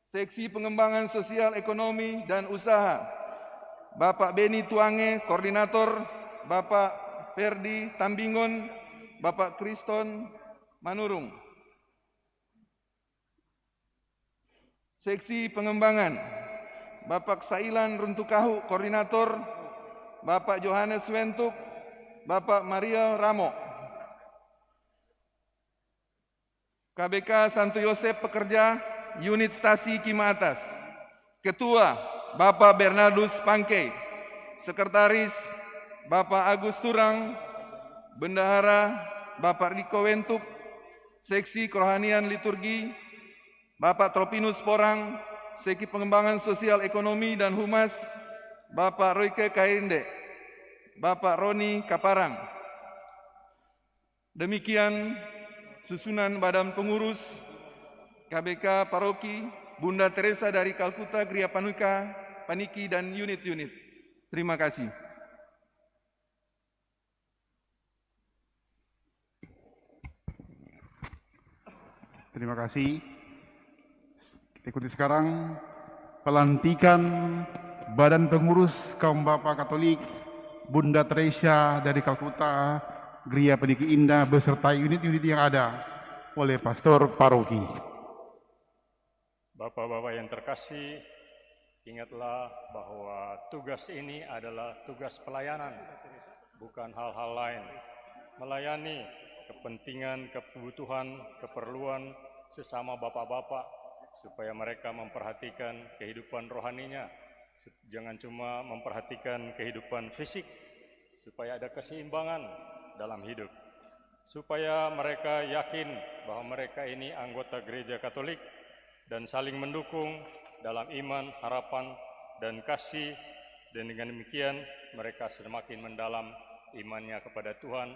Seksi Pengembangan Sosial Ekonomi dan Usaha, Bapak Beni Tuange, Koordinator. Bapak Ferdi Tambingon. Bapak Kriston Manurung. Seksi Pengembangan, Bapak Sailan Runtukahu, Koordinator. Bapak Johannes Wentuk. Bapak Maria Ramo. KBK Santo Yosef Pekerja, Unit Stasi Kima Atas. Ketua, Bapak Bernardus Pangke. Sekretaris, Bapak Agus Turang. Bendahara, Bapak Riko Wentuk. Seksi Kerohanian Liturgi, Bapak Tropinus Porang. Seksi Pengembangan Sosial Ekonomi dan Humas, Bapak Royke Kainde. Bapak Roni Kaparang. Demikian susunan Badan Pengurus KBK Paroki Bunda Teresa dari Kalkuta, Gria Panuka, Paniki, dan unit-unit. Terima kasih. Terima kasih. Ikuti sekarang pelantikan Badan Pengurus Kaum Bapak Katolik Bunda Teresa dari Kalkuta, Gria Paniki Indah beserta unit-unit yang ada oleh Pastor Paroki. Bapak-bapak yang terkasih, ingatlah bahwa tugas ini adalah tugas pelayanan, bukan hal-hal lain. Melayani kepentingan, kebutuhan, keperluan sesama bapak-bapak, supaya mereka memperhatikan kehidupan rohaninya. Jangan cuma memperhatikan kehidupan fisik, supaya ada keseimbangan dalam hidup. Supaya mereka yakin bahwa mereka ini anggota gereja Katolik dan saling mendukung dalam iman, harapan, dan kasih Dan dengan demikian mereka semakin mendalam imannya kepada Tuhan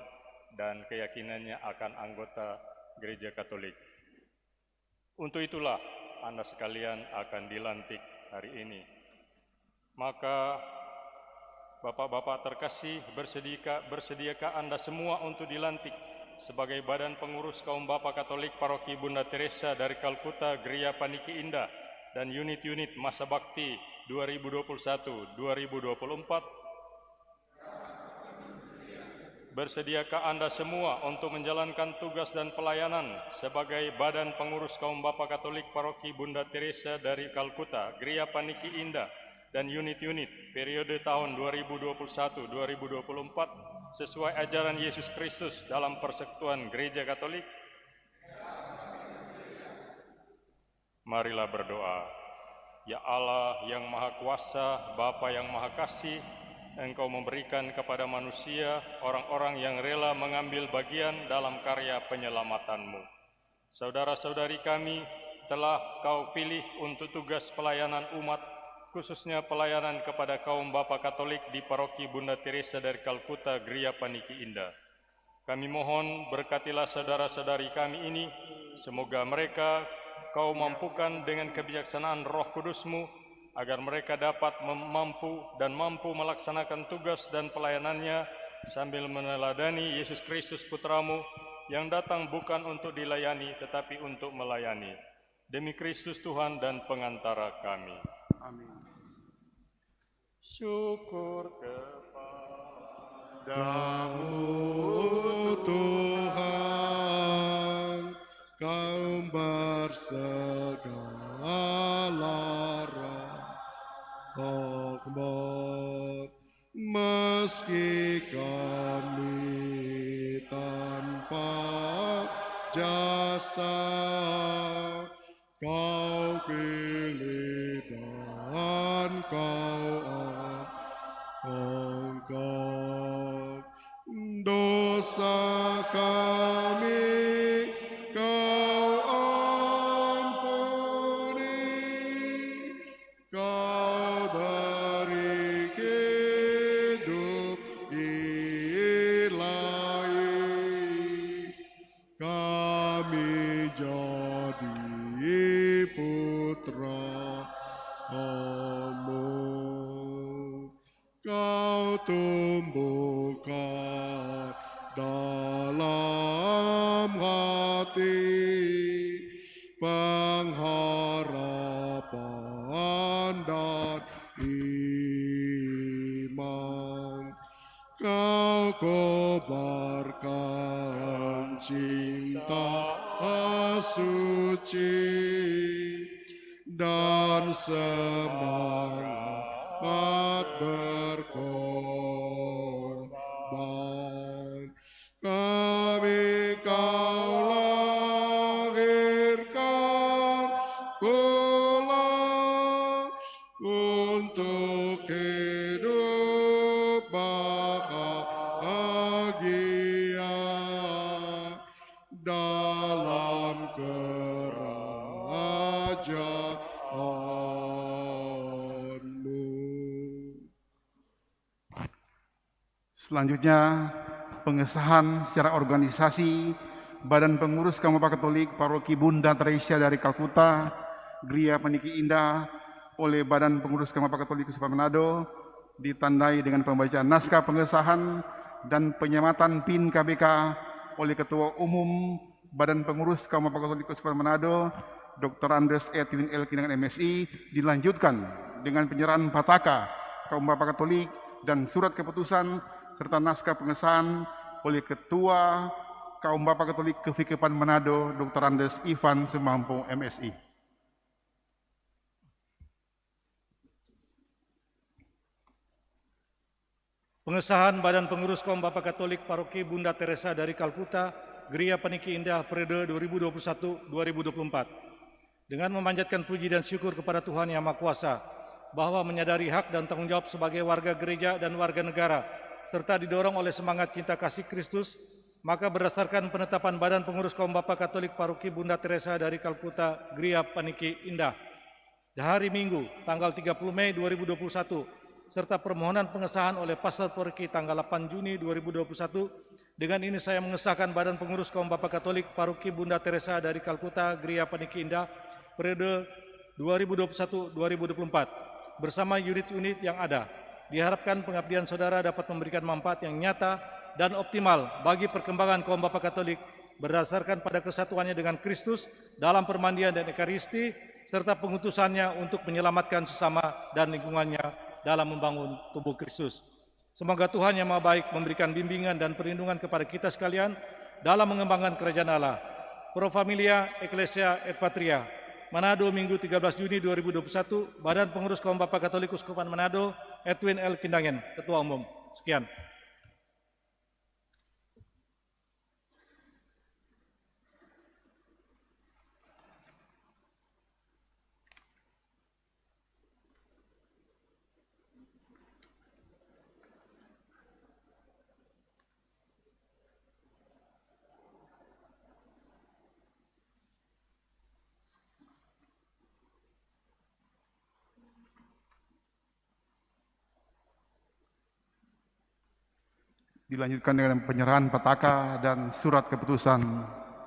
dan keyakinannya akan anggota Gereja Katolik. Untuk itulah Anda sekalian akan dilantik hari ini. Maka Bapak-bapak terkasih, bersediakah Anda semua untuk dilantik sebagai badan pengurus kaum Bapak Katolik Paroki Bunda Teresa dari Kalkuta, Gereja Paniki Indah, dan unit-unit Masa Bakti 2021-2024? Bersediakah Anda semua untuk menjalankan tugas dan pelayanan sebagai badan pengurus kaum Bapak Katolik Paroki Bunda Teresa dari Kalkuta, Gereja Paniki Indah, dan unit-unit periode tahun 2021-2024 sesuai ajaran Yesus Kristus dalam Persekutuan Gereja Katolik? Marilah berdoa. Ya Allah yang Maha Kuasa, Bapa yang Maha Kasih, Engkau memberikan kepada manusia orang-orang yang rela mengambil bagian dalam karya penyelamatan-Mu. Saudara-saudari kami telah Kau pilih untuk tugas pelayanan umat, khususnya pelayanan kepada kaum Bapak Katolik di Paroki Bunda Teresa dari Kalkuta, Gereja Paniki Indah. Kami mohon berkatilah saudara-saudari kami ini, semoga mereka Kau mampukan dengan kebijaksanaan Roh Kudus-Mu, agar mereka dapat mampu melaksanakan tugas dan pelayanannya sambil meneladani Yesus Kristus Putra-Mu yang datang bukan untuk dilayani tetapi untuk melayani. Demi Kristus Tuhan dan pengantara kami. Amin. Syukur Kepadamu Tuhan, kaum bersegala rahmat, meski kami tanpa jasa, Kau pilih dan Kau angkat. Dosa kami Kau ampuni, Kau beri hidup ilahi, kami jadi putra-Mu. Kau tumbuhkan dalam hati pengharapan dan iman. Kau kobarkan cinta suci dan semangat berkorban. Kami Kau lahirkan pula untuk hidup bahagia dalam kerajaan-Mu. Selanjutnya, pengesahan secara organisasi Badan Pengurus Kaum Bapak Katolik Paroki Bunda Teresa dari Kalkuta, Gereja Paniki Indah oleh Badan Pengurus Kaum Bapak Katolik Kesupanan Manado, ditandai dengan pembacaan naskah pengesahan dan penyematan PIN KBK oleh Ketua Umum Badan Pengurus Kaum Bapak Katolik Kesupanan Manado, Dr. Andes Edwin L. Kinangan MSI, dilanjutkan dengan penyerahan Pataka Kaum Bapak Katolik dan surat keputusan serta naskah pengesahan oleh Ketua Kaum Bapak Katolik Kevikepan Manado, Dr. Andes Ivan Sumampo MSI. Pengesahan Badan Pengurus Kaum Bapak Katolik Paroki Bunda Teresa dari Kalkuta, Gereja Paniki Indah periode 2021-2024. Dengan memanjatkan puji dan syukur kepada Tuhan Yang Maha Kuasa, bahwa menyadari hak dan tanggung jawab sebagai warga gereja dan warga negara, serta didorong oleh semangat cinta kasih Kristus, maka berdasarkan penetapan Badan Pengurus Kaum Bapak Katolik Paroki Bunda Teresa dari Kalkuta, Gereja Paniki Indah, di hari Minggu, tanggal 30 Mei 2021, serta permohonan pengesahan oleh Pastor Porki tanggal 8 Juni 2021. Dengan ini saya mengesahkan Badan Pengurus Kaum Bapa Katolik Paroki Bunda Teresa dari Kalkuta, Gereja Paniki Indah, periode 2021-2024 bersama unit-unit yang ada. Diharapkan pengabdian saudara dapat memberikan manfaat yang nyata dan optimal bagi perkembangan kaum Bapa Katolik berdasarkan pada kesatuannya dengan Kristus dalam permandian dan ekaristi serta pengutusannya untuk menyelamatkan sesama dan lingkungannya dalam membangun tubuh Kristus. Semoga Tuhan Yang Maha Baik memberikan bimbingan dan perlindungan kepada kita sekalian dalam mengembangkan kerajaan Allah. Pro Familia Ecclesia et Patria, Manado, Minggu 13 Juni 2021, Badan Pengurus Kaum Bapa Katolik Uskupan Manado, Edwin L. Kindangen, Ketua Umum. Sekian. Dilanjutkan dengan penyerahan petaka dan surat keputusan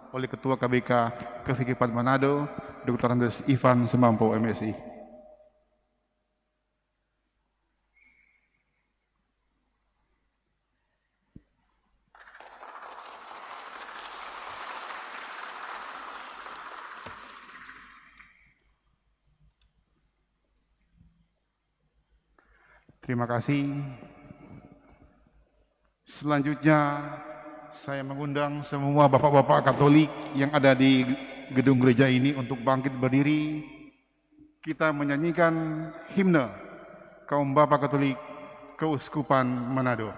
oleh Ketua KBK Kefikipan Manado, Dr. Andes Ivan Semampo, MSI. Terima kasih. Selanjutnya, saya mengundang semua bapak-bapak Katolik yang ada di gedung gereja ini untuk bangkit berdiri. Kita menyanyikan himne kaum Bapak Katolik Keuskupan Manado.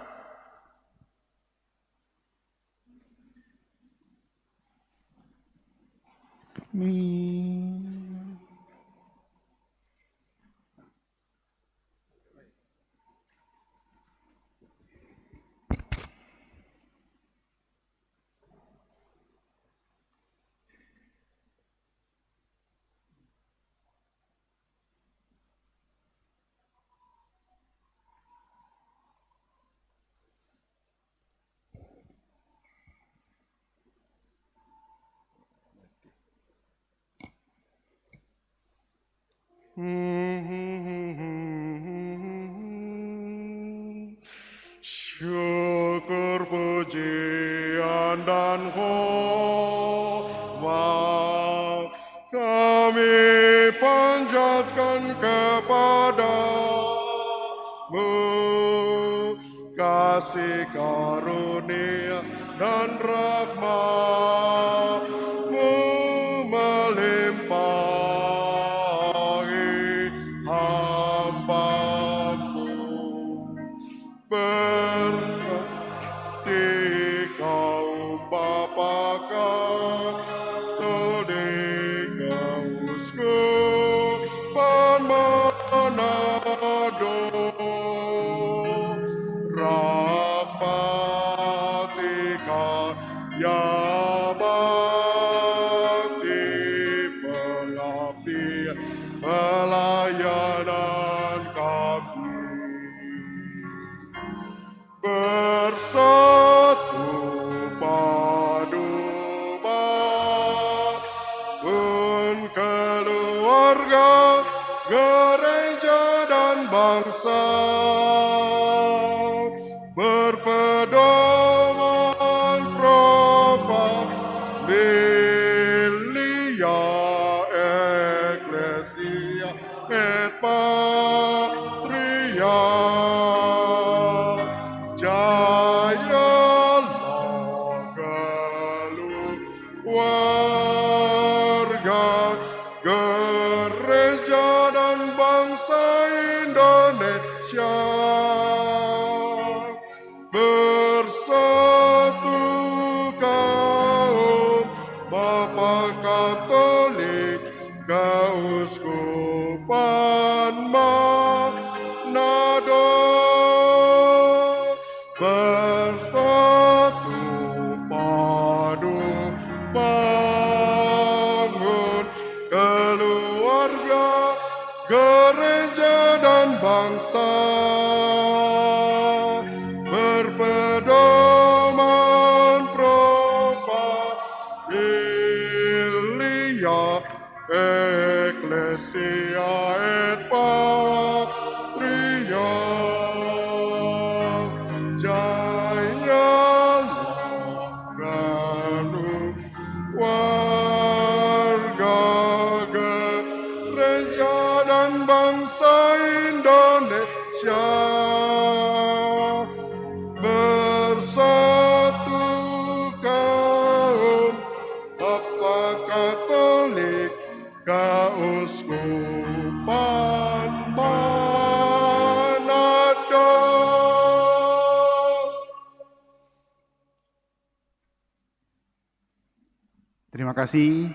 Syukur pujian dan hormat kami panjatkan kepadamu, kasih karunia dan rahmat-Mu melimpahi hamba-Mu. Berkati kaum Bapa Katolik Keuskupan Manado, rahmati karya bakti pengabdian pelayanan kami. Bersatu padu bangun keluarga, gereja dan bangsa, berpedoman Pro Familia Ecclesia et Patria. Jayalah keluarga, gereja dan bangsa Indonesia, bersatu kaum Bapa Katolik Keuskupan Manado, bersatu padu bangun keluarga, gereja dan bangsa, bangsa berpedoman Propagilia Ecclesia et Patria Jaya Ganu warga gereja dan bangsa Indonesia bersatu kaum Bapa Katolik Keuskupan Manado. Terima kasih.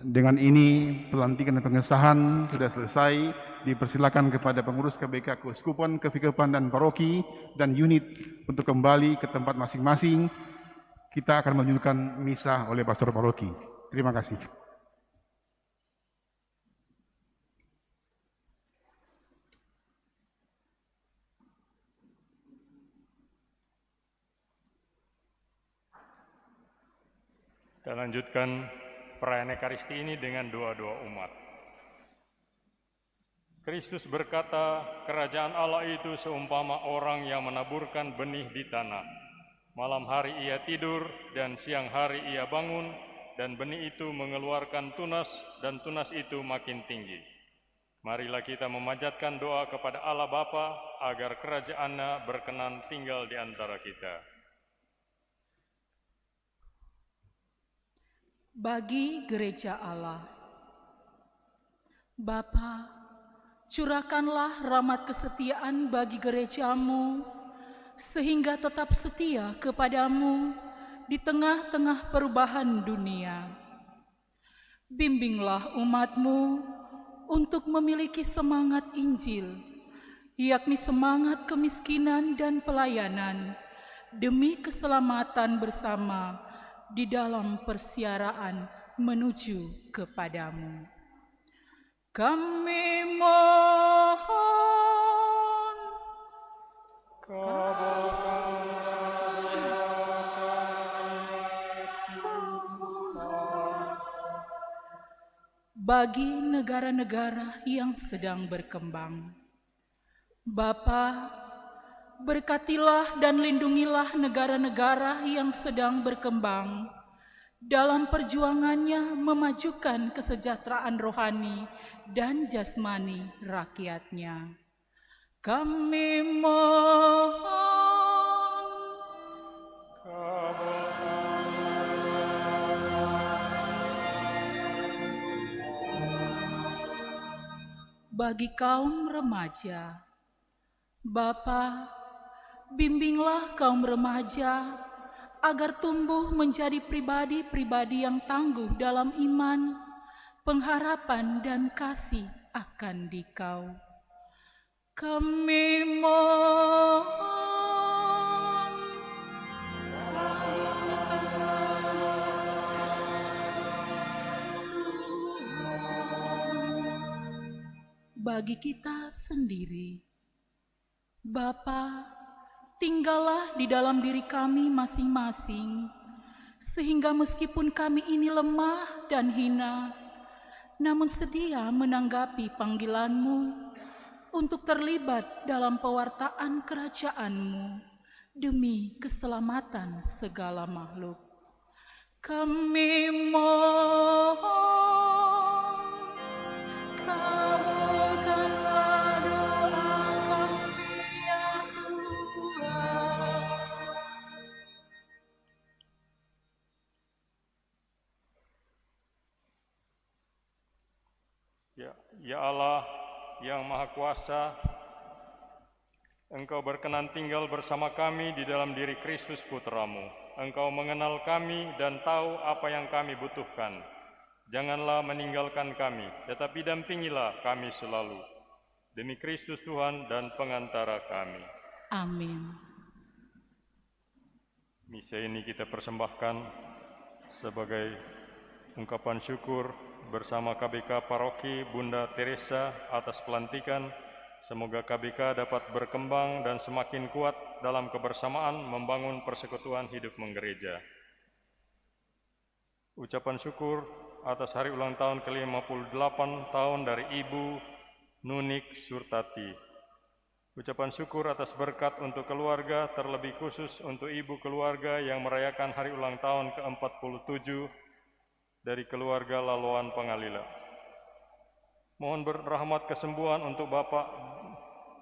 Dengan ini pelantikan dan pengesahan sudah selesai. Dipersilakan kepada pengurus KBK Keuskupan, Kevikepan dan Paroki dan unit untuk kembali ke tempat masing-masing. Kita akan melanjutkan misa oleh pastor paroki. Terima kasih. Kita lanjutkan perayaan Ekaristi ini dengan doa-doa umat. Kristus berkata, kerajaan Allah itu seumpama orang yang menaburkan benih di tanah. Malam hari ia tidur dan siang hari ia bangun, dan benih itu mengeluarkan tunas, dan tunas itu makin tinggi. Marilah kita memanjatkan doa kepada Allah Bapa agar kerajaan-Nya berkenan tinggal di antara kita. Bagi gereja Allah, Bapa, curahkanlah rahmat kesetiaan bagi gereja-Mu, sehingga tetap setia kepadamu di tengah-tengah perubahan dunia. Bimbinglah umat-Mu untuk memiliki semangat Injil, yakni semangat kemiskinan dan pelayanan, demi keselamatan bersama di dalam persiaraan menuju kepadamu. Kami mohon, bagi negara-negara yang sedang berkembang. Bapa, berkatilah dan lindungilah negara-negara yang sedang berkembang dalam perjuangannya memajukan kesejahteraan rohani dan jasmani rakyatnya. Kami mohon, bagi kaum remaja. Bapa, bimbinglah kaum remaja agar tumbuh menjadi pribadi-pribadi yang tangguh dalam iman, pengharapan dan kasih akan Dikau. Kami mohon, bagi kita sendiri. Bapa, tinggallah di dalam diri kami masing-masing, sehingga meskipun kami ini lemah dan hina, namun sedia menanggapi panggilan-Mu untuk terlibat dalam pewartaan kerajaan-Mu demi keselamatan segala makhluk. Kami mohon, kabulkanlah doa kami ya Tuhan. Ya Allah yang Maha Kuasa, Engkau berkenan tinggal bersama kami di dalam diri Kristus Putra-Mu. Engkau mengenal kami dan tahu apa yang kami butuhkan. Janganlah meninggalkan kami, tetapi dampingilah kami selalu. Demi Kristus Tuhan dan pengantara kami. Amin. Misa ini kita persembahkan sebagai ungkapan syukur bersama KBK Paroki Bunda Teresa atas pelantikan Semoga KBK dapat berkembang dan semakin kuat dalam kebersamaan membangun persekutuan hidup menggereja. Ucapan syukur atas hari ulang tahun ke-58 tahun dari Ibu Nunik Surtati. Ucapan syukur atas berkat untuk keluarga, terlebih khusus untuk ibu keluarga yang merayakan hari ulang tahun ke-47 dari keluarga Laluan Pangalila. Mohon berrahmat kesembuhan untuk Bapak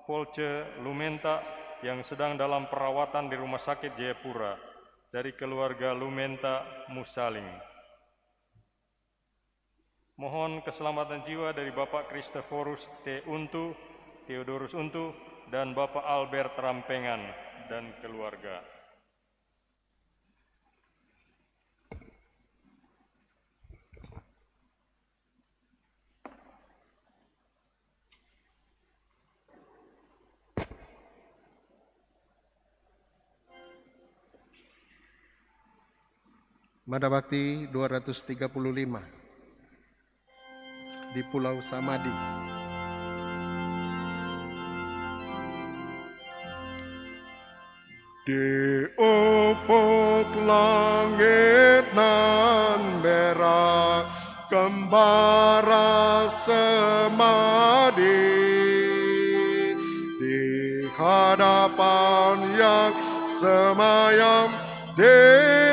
Polce Lumenta yang sedang dalam perawatan di Rumah Sakit Jayapura dari keluarga Lumenta Musaling. Mohon keselamatan jiwa dari Bapak Christoforus Theodorus Untu, dan Bapak Albert Rampengan dan keluarga. Mada Bakti 235 di Pulau Samadi. Di ufuk langit nan merah kembara semadi, di hadapan yang semayam di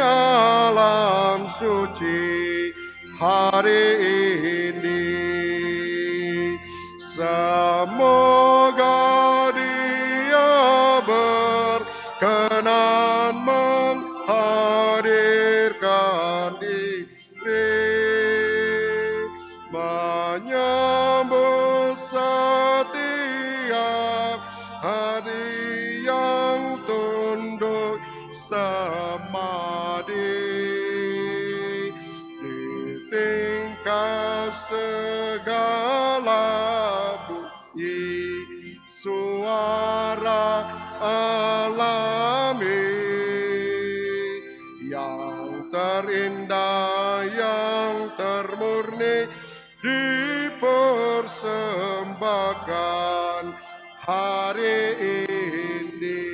alam suci hari ini. Semoga Dia berkenan menghadirkan diri, menyambut setiap hati yang tunduk semadi, di tingkat segala bunyi suara alami, yang terindah, yang termurni dipersembahkan hari ini.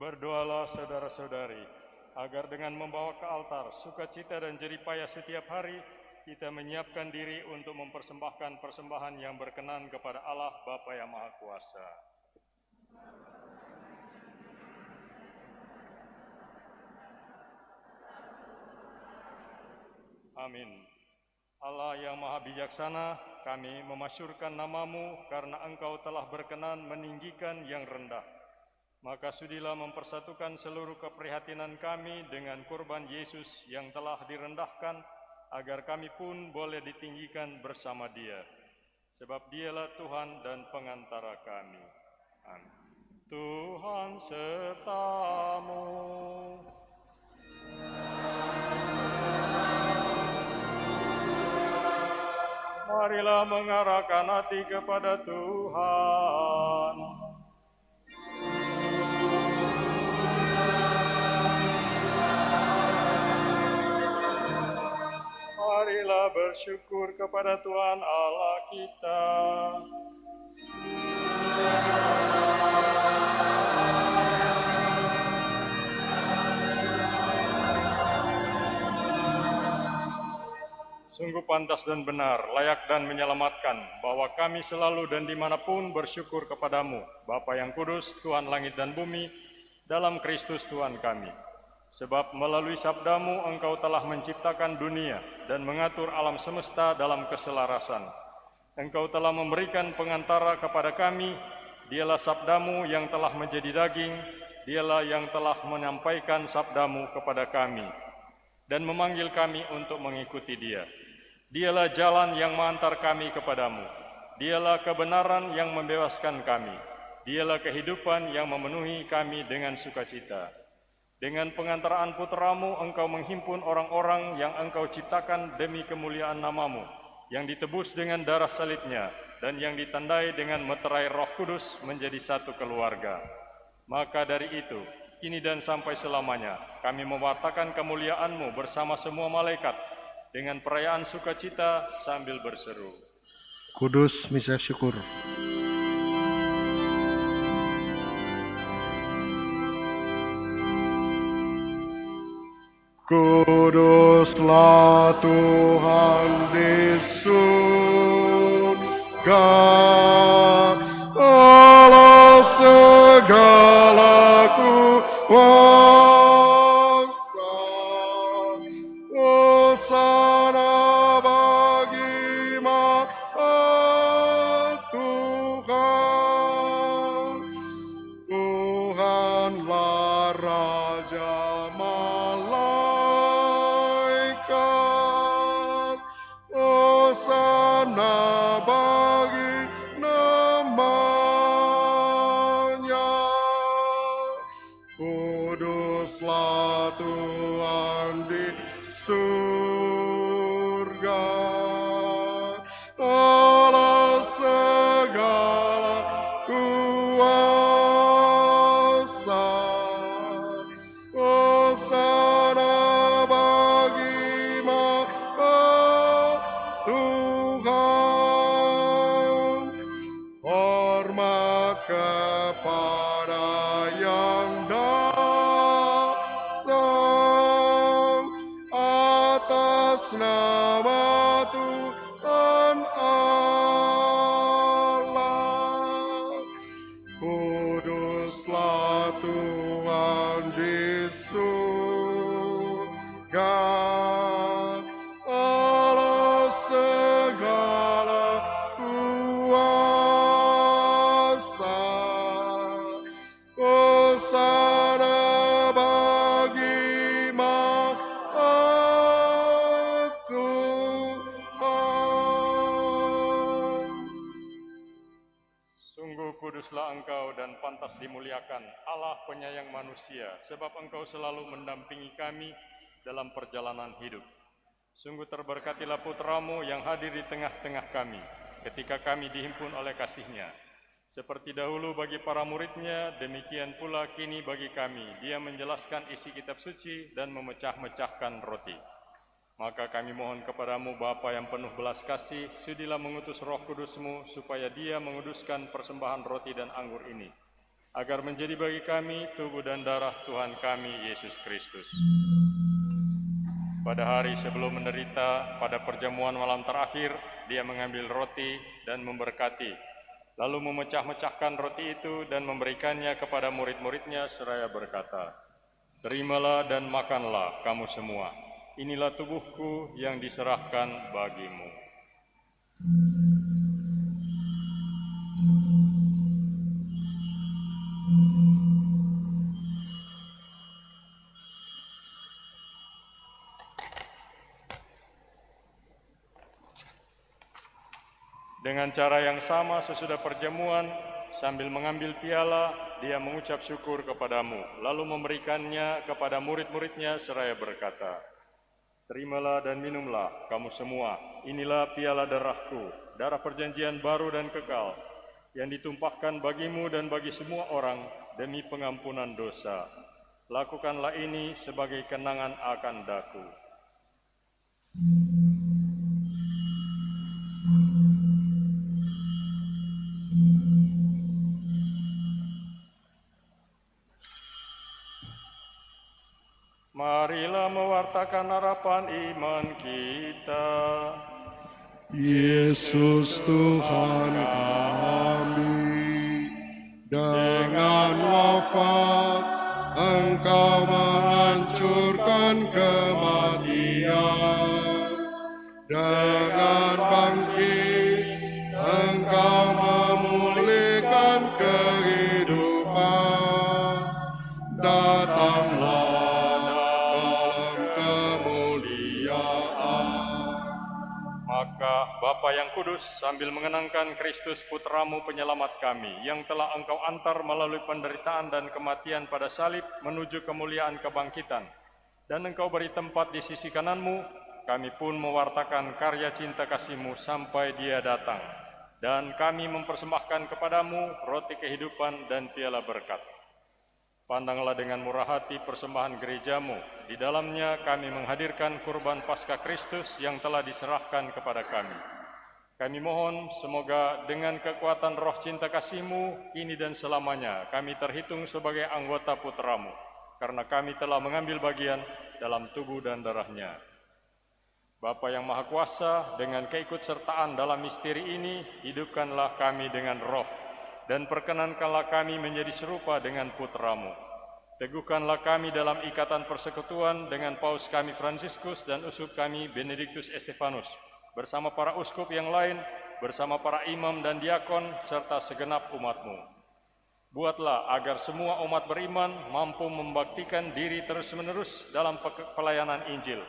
Berdoalah saudara-saudari, agar dengan membawa ke altar sukacita dan jeripaya setiap hari, kita menyiapkan diri untuk mempersembahkan persembahan yang berkenan kepada Allah Bapa yang Maha Kuasa. Amin. Allah yang Maha Bijaksana, kami memasyurkan nama-Mu karena Engkau telah berkenan meninggikan yang rendah. Maka sudilah mempersatukan seluruh keprihatinan kami dengan kurban Yesus yang telah direndahkan, agar kami pun boleh ditinggikan bersama Dia. Sebab Dialah Tuhan dan pengantara kami. Amin. Tuhan serta-Mu. Marilah mengarahkan hati kepada Tuhan. Marilah bersyukur kepada Tuhan Allah kita. Sungguh pantas dan benar, layak dan menyelamatkan, bahwa kami selalu dan dimanapun bersyukur kepadamu, Bapa yang kudus, Tuhan langit dan bumi, dalam Kristus Tuhan kami. Sebab melalui sabdamu Engkau telah menciptakan dunia dan mengatur alam semesta dalam keselarasan. Engkau telah memberikan pengantara kepada kami, dialah sabdamu yang telah menjadi daging, dialah yang telah menyampaikan sabdamu kepada kami, dan memanggil kami untuk mengikuti dia. Dialah jalan yang mengantar kami kepadamu. Dialah kebenaran yang membebaskan kami. Dialah kehidupan yang memenuhi kami dengan sukacita. Dengan pengantaraan putramu, Engkau menghimpun orang-orang yang Engkau ciptakan demi kemuliaan namamu, yang ditebus dengan darah salibnya, dan yang ditandai dengan meterai Roh Kudus menjadi satu keluarga. Maka dari itu, kini dan sampai selamanya, kami mewartakan kemuliaan-Mu bersama semua malaikat, dengan perayaan sukacita sambil berseru, Kudus, misa syukur. Kuduslah Tuhan di surga, Allah segala kuasa. Hosana bagi Tuhan. Tuhanlah Raja malaikat. Hosana bagi namanya. Kuduslah Tuhan di surga, Allah segala kuasa. Hosana bagi Tuhan. Hormat kepada yang datang atas nama Tuhan Allah. Kuduslah Tuhan di surga, Allah segala kuasa. Hosana bagi Tuhan. Sungguh kuduslah Engkau dan pantas dimuliakan, Allah penyayang manusia, sebab Engkau selalu mendampingi kami dalam perjalanan hidup. Sungguh terberkatilah putramu yang hadir di tengah-tengah kami, ketika kami dihimpun oleh kasih-Nya. Seperti dahulu bagi para murid-Nya, demikian pula kini bagi kami. Dia menjelaskan isi kitab suci dan memecah-mecahkan roti. Maka kami mohon kepadamu, Bapa yang penuh belas kasih, sudilah mengutus Roh Kudus-Mu, supaya Dia menguduskan persembahan roti dan anggur ini, agar menjadi bagi kami tubuh dan darah Tuhan kami, Yesus Kristus. Pada hari sebelum menderita, pada perjamuan malam terakhir, Dia mengambil roti dan memberkati, lalu memecah-mecahkan roti itu dan memberikannya kepada murid-murid-Nya seraya berkata, "Terimalah dan makanlah kamu semua. Inilah tubuhku yang diserahkan bagimu." Dengan cara yang sama sesudah perjamuan, sambil mengambil piala, Dia mengucap syukur kepadamu, lalu memberikannya kepada murid-murid-Nya seraya berkata, "Terimalah dan minumlah kamu semua. Inilah piala darahku, darah perjanjian baru dan kekal, yang ditumpahkan bagimu dan bagi semua orang demi pengampunan dosa. Lakukanlah ini sebagai kenangan akan daku." Marilah mewartakan harapan iman kita. Yesus Tuhan kami, dengan wafat Engkau menghancurkan kematian, dengan bangkit Engkau memulihkan kehidupan. Datanglah dalam kemuliaan. Maka Bapa yang kudus, sambil mengenangkan Kristus Putramu penyelamat kami, yang telah Engkau antar melalui penderitaan dan kematian pada salib menuju kemuliaan kebangkitan, dan Engkau beri tempat di sisi kanan-Mu, kami pun mewartakan karya cinta kasih-Mu sampai Dia datang. Dan kami mempersembahkan kepadamu roti kehidupan dan piala berkat. Pandanglah dengan murah hati persembahan gerejamu. Di dalamnya kami menghadirkan kurban Paskah Kristus yang telah diserahkan kepada kami. Kami mohon semoga dengan kekuatan roh cinta kasih-Mu kini dan selamanya kami terhitung sebagai anggota putra-Mu, karena kami telah mengambil bagian dalam tubuh dan darah-Nya. Bapa yang Maha Kuasa, dengan keikutsertaan dalam misteri ini, hidupkanlah kami dengan roh, dan perkenankanlah kami menjadi serupa dengan putra-Mu. Teguhkanlah kami dalam ikatan persekutuan dengan Paus kami Fransiskus dan uskup kami Benediktus Estefanus, bersama para uskup yang lain, bersama para imam dan diakon, serta segenap umat-Mu. Buatlah agar semua umat beriman mampu membaktikan diri terus-menerus dalam pelayanan Injil,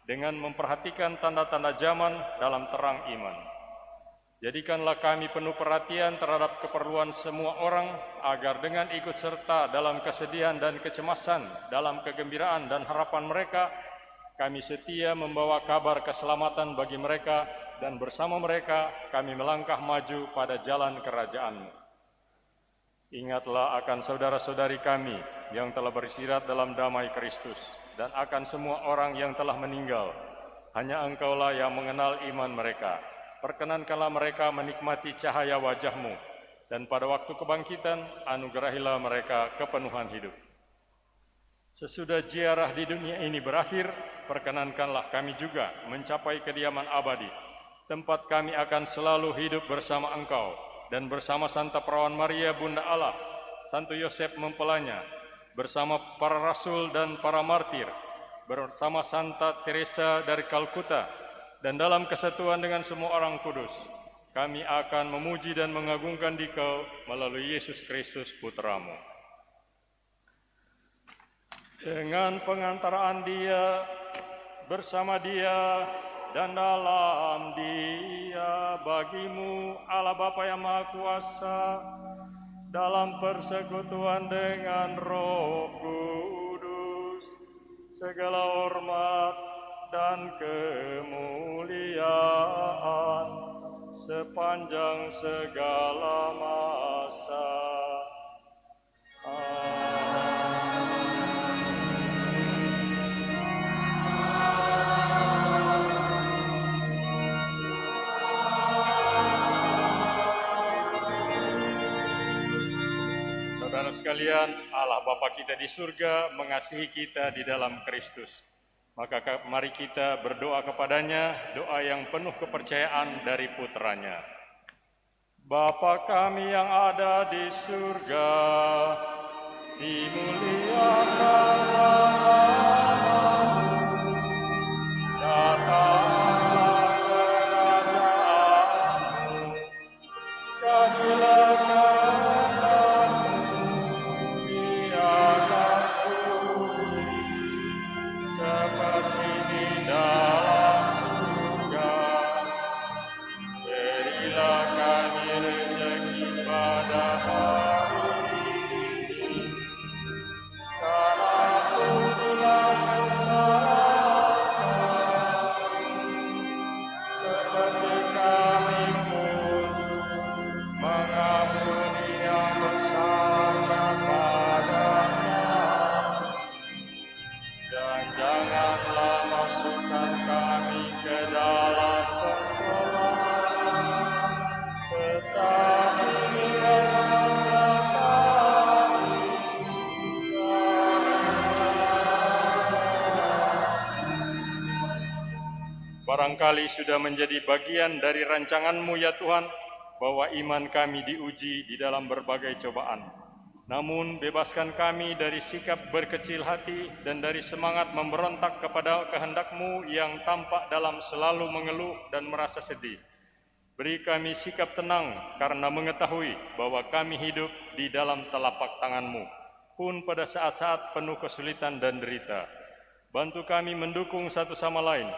dengan memperhatikan tanda-tanda zaman dalam terang iman. Jadikanlah kami penuh perhatian terhadap keperluan semua orang, agar dengan ikut serta dalam kesedihan dan kecemasan, dalam kegembiraan dan harapan mereka, kami setia membawa kabar keselamatan bagi mereka, dan bersama mereka kami melangkah maju pada jalan kerajaan-Mu. Ingatlah akan saudara-saudari kami yang telah beristirahat dalam damai Kristus, dan akan semua orang yang telah meninggal. Hanya Engkaulah yang mengenal iman mereka. Perkenankanlah mereka menikmati cahaya wajah-Mu, dan pada waktu kebangkitan anugerahilah mereka kepenuhan hidup. Sesudah ziarah di dunia ini berakhir, perkenankanlah kami juga mencapai kediaman abadi, tempat kami akan selalu hidup bersama Engkau, dan bersama Santa Perawan Maria Bunda Allah, Santo Yosef mempelanya, bersama para rasul dan para martir, bersama Santa Teresa dari Kalkuta, dan dalam kesatuan dengan semua orang kudus, kami akan memuji dan mengagungkan Dikau melalui Yesus Kristus Putra-Mu. Dengan pengantaraan Dia, bersama Dia, dan dalam Dia, bagi-Mu Allah Bapa yang Maha Kuasa, dalam persekutuan dengan Roh Kudus, segala hormat dan kemuliaan sepanjang segala masa. Amin. Saudara sekalian, Allah Bapa kita di surga mengasihi kita di dalam Kristus. Maka mari kita berdoa kepadanya, doa yang penuh kepercayaan dari putranya. Bapa kami yang ada di surga, dimuliakanlah namamu, datanglah kerajaanmu, jadilah barangkali sudah menjadi bagian dari rancangan-Mu ya Tuhan, bahwa iman kami diuji di dalam berbagai cobaan. Namun bebaskan kami dari sikap berkecil hati dan dari semangat memberontak kepada kehendak-Mu yang tampak dalam selalu mengeluh dan merasa sedih. Beri kami sikap tenang karena mengetahui bahwa kami hidup di dalam telapak tangan-Mu, pun pada saat-saat penuh kesulitan dan derita. Bantu kami mendukung satu sama lain,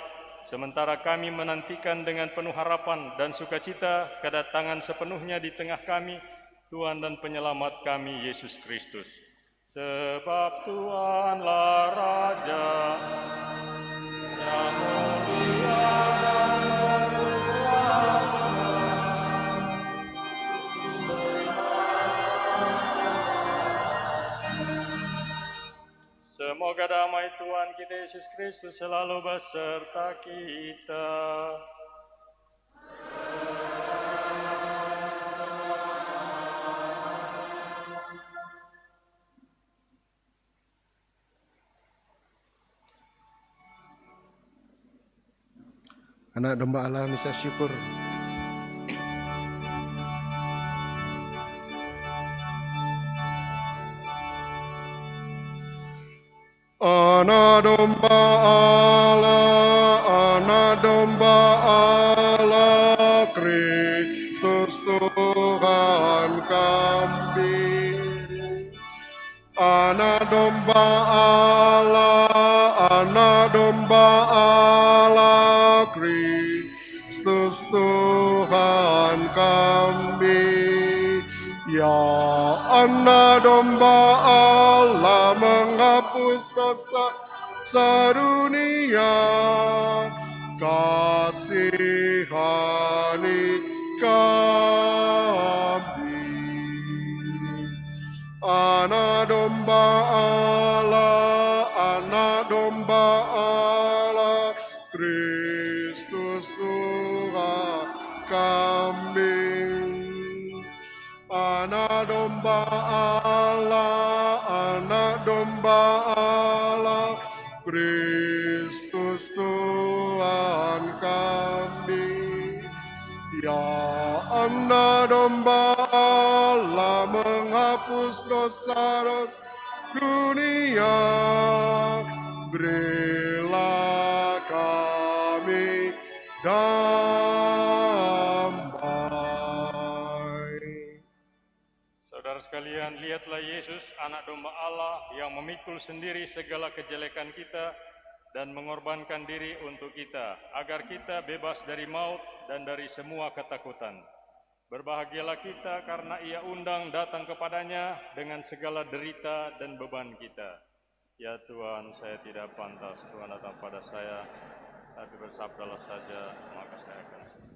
sementara kami menantikan dengan penuh harapan dan sukacita kedatangan sepenuhnya di tengah kami, Tuhan dan Penyelamat kami, Yesus Kristus. Sebab Tuhanlah Raja yang mulia dan berkuasa. Semoga damai Tuhan kita Yesus Kristus selalu beserta kita. Anak domba Allah, misa syukur. Anak domba Allah, anak domba Allah, Kristus Tuhan kami. Anak domba Allah, anak domba Allah, Kristus Tuhan kami. Ya anak domba Allah menghapus dosa sedunia, kasihani kami. Anak domba Allah, anak domba Allah, Kristus Tuhan kami. Anak domba Allah, anak domba Allah, Kristus Tuhan kami. Ya anak domba Allah menghapus dosa-dosa dunia, berilah kami damai. Saudara sekalian, lihatlah Yesus, anak domba Allah yang memikul sendiri segala kejelekan kita dan mengorbankan diri untuk kita, agar kita bebas dari maut dan dari semua ketakutan. Berbahagialah kita karena Ia undang datang kepadanya dengan segala derita dan beban kita. Ya Tuhan, saya tidak pantas Tuhan datang pada saya, tapi bersabdalah saja, maka saya akan sembuh.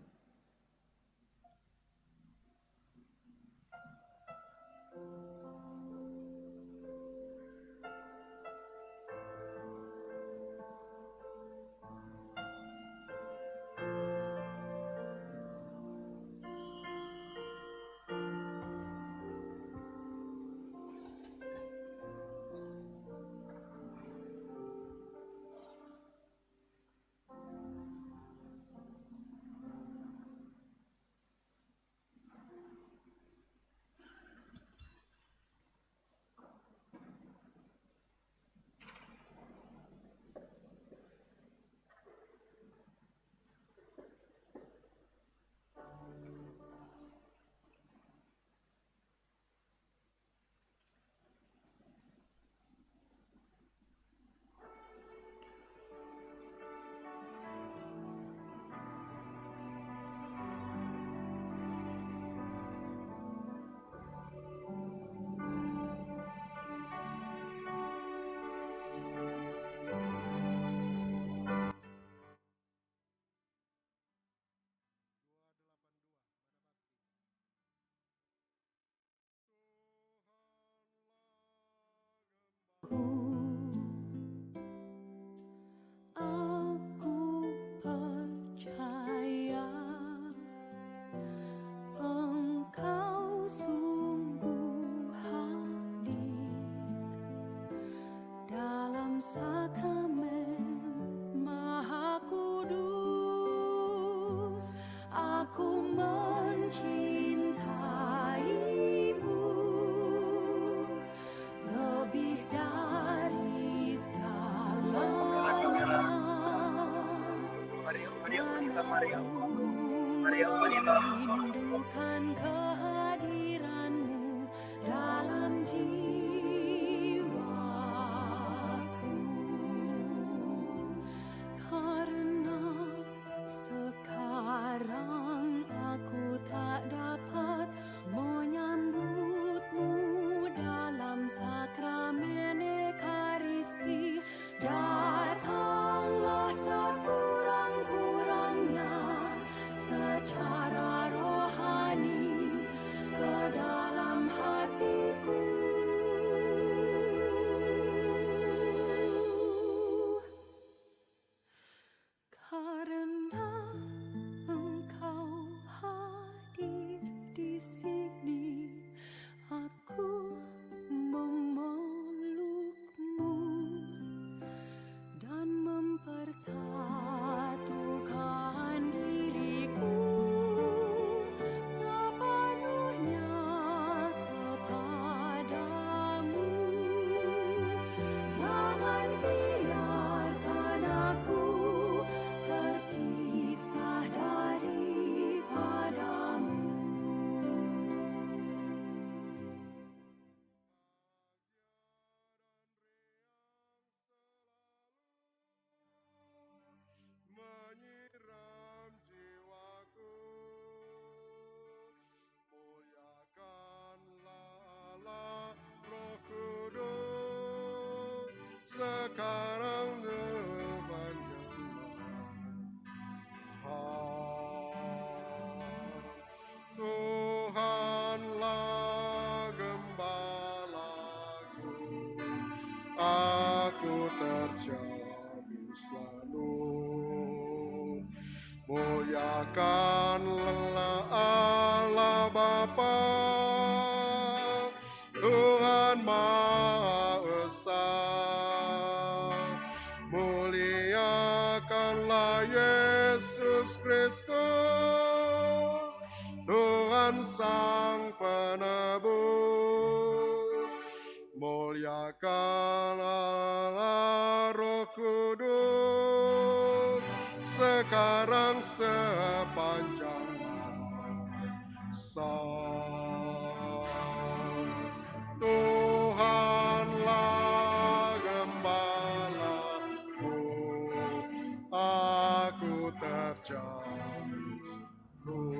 Aku percaya Engkau sungguh hadir dalam sakramen Maha Kudus. mencintaimu lebih dari segalanya. Merindukan kehadiranmu dalam jiwaku, karena sekarang aku tak dapat menyambutmu dalam sakramen Ekaristi. Datanglah sekurang-kurangnya secara rohani ke dalam hatiku, karena Engkau hadir di sini. Aku memelukmu dan mempersatukan diriku sepenuhnya kepadamu. Jangan biarkan aku terpisah daripadamu. Menyiram jiwaku, muliakanlah Allah Roh Kudus sekarang Tuhanlah gembalaku, aku terjamin selalu. Muliakanlah Allah Bapa, Tuhan Maha Esa. Muliakanlah Yesus Kristus, Tuhan Sang Penebus. Muliakanlah Roh Kudus sekarang sepanjang masa. Tuhanlah gembalaku, aku terjamin selalu.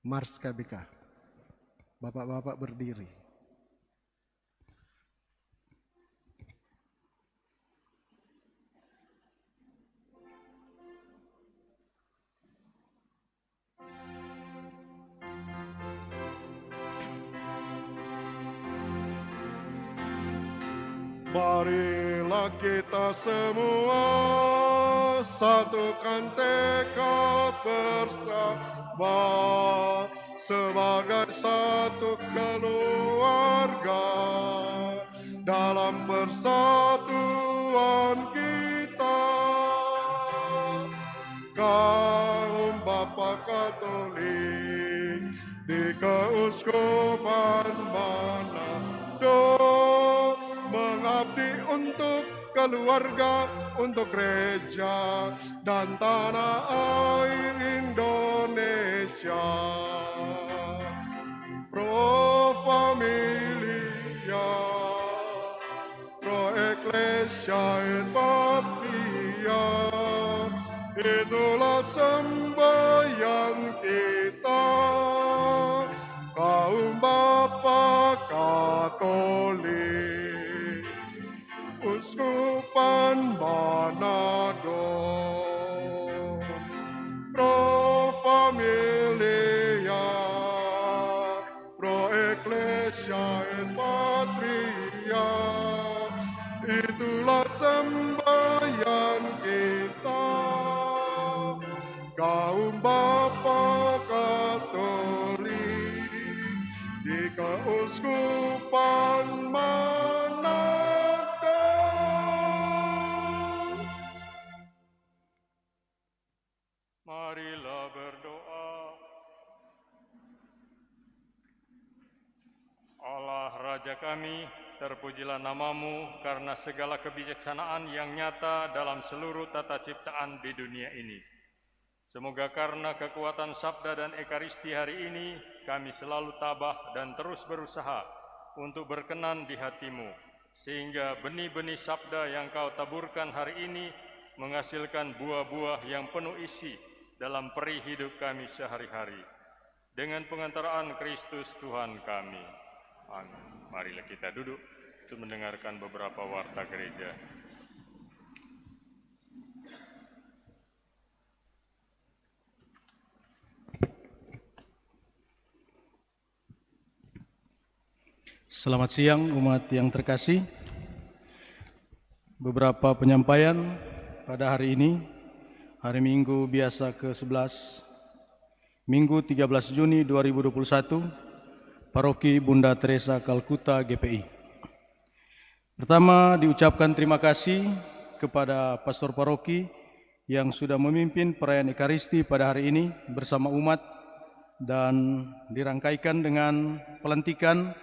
Mars KBK. Bapak-bapak berdiri. Marilah kita semua satukan tekad bersama sebagai satu keluarga dalam persatuan kita. Kaum Bapa Katolik di Keuskupan Manado mengabdi untuk keluarga, untuk gereja dan tanah air Indonesia. Pro Familia, Pro Ecclesia et Patria, itulah sembahyang kita, kaum Bapa Katolik. Uskupan Manado, Pro Familia, Pro Ecclesia et Patria, itulah sembahyang kita, kaum Bapa Katolik di Keuskupan Manado. Marilah berdoa. Allah Raja kami, terpujilah namamu karena segala kebijaksanaan yang nyata dalam seluruh tata ciptaan di dunia ini. Semoga karena kekuatan sabda dan ekaristi hari ini, kami selalu tabah dan terus berusaha untuk berkenan di hatimu, sehingga benih-benih sabda yang kau taburkan hari ini menghasilkan buah-buah yang penuh isi dalam peri hidup kami sehari-hari. Dengan pengantaraan Kristus Tuhan kami. Amin. Marilah kita duduk untuk mendengarkan beberapa warta gereja. Selamat siang umat yang terkasih. Beberapa penyampaian pada hari ini, hari Minggu biasa ke-11, Minggu 13 Juni 2021, Paroki Bunda Teresa Kalkuta GPI. Pertama, diucapkan terima kasih kepada Pastor Paroki yang sudah memimpin perayaan Ekaristi pada hari ini bersama umat dan dirangkaikan dengan pelantikan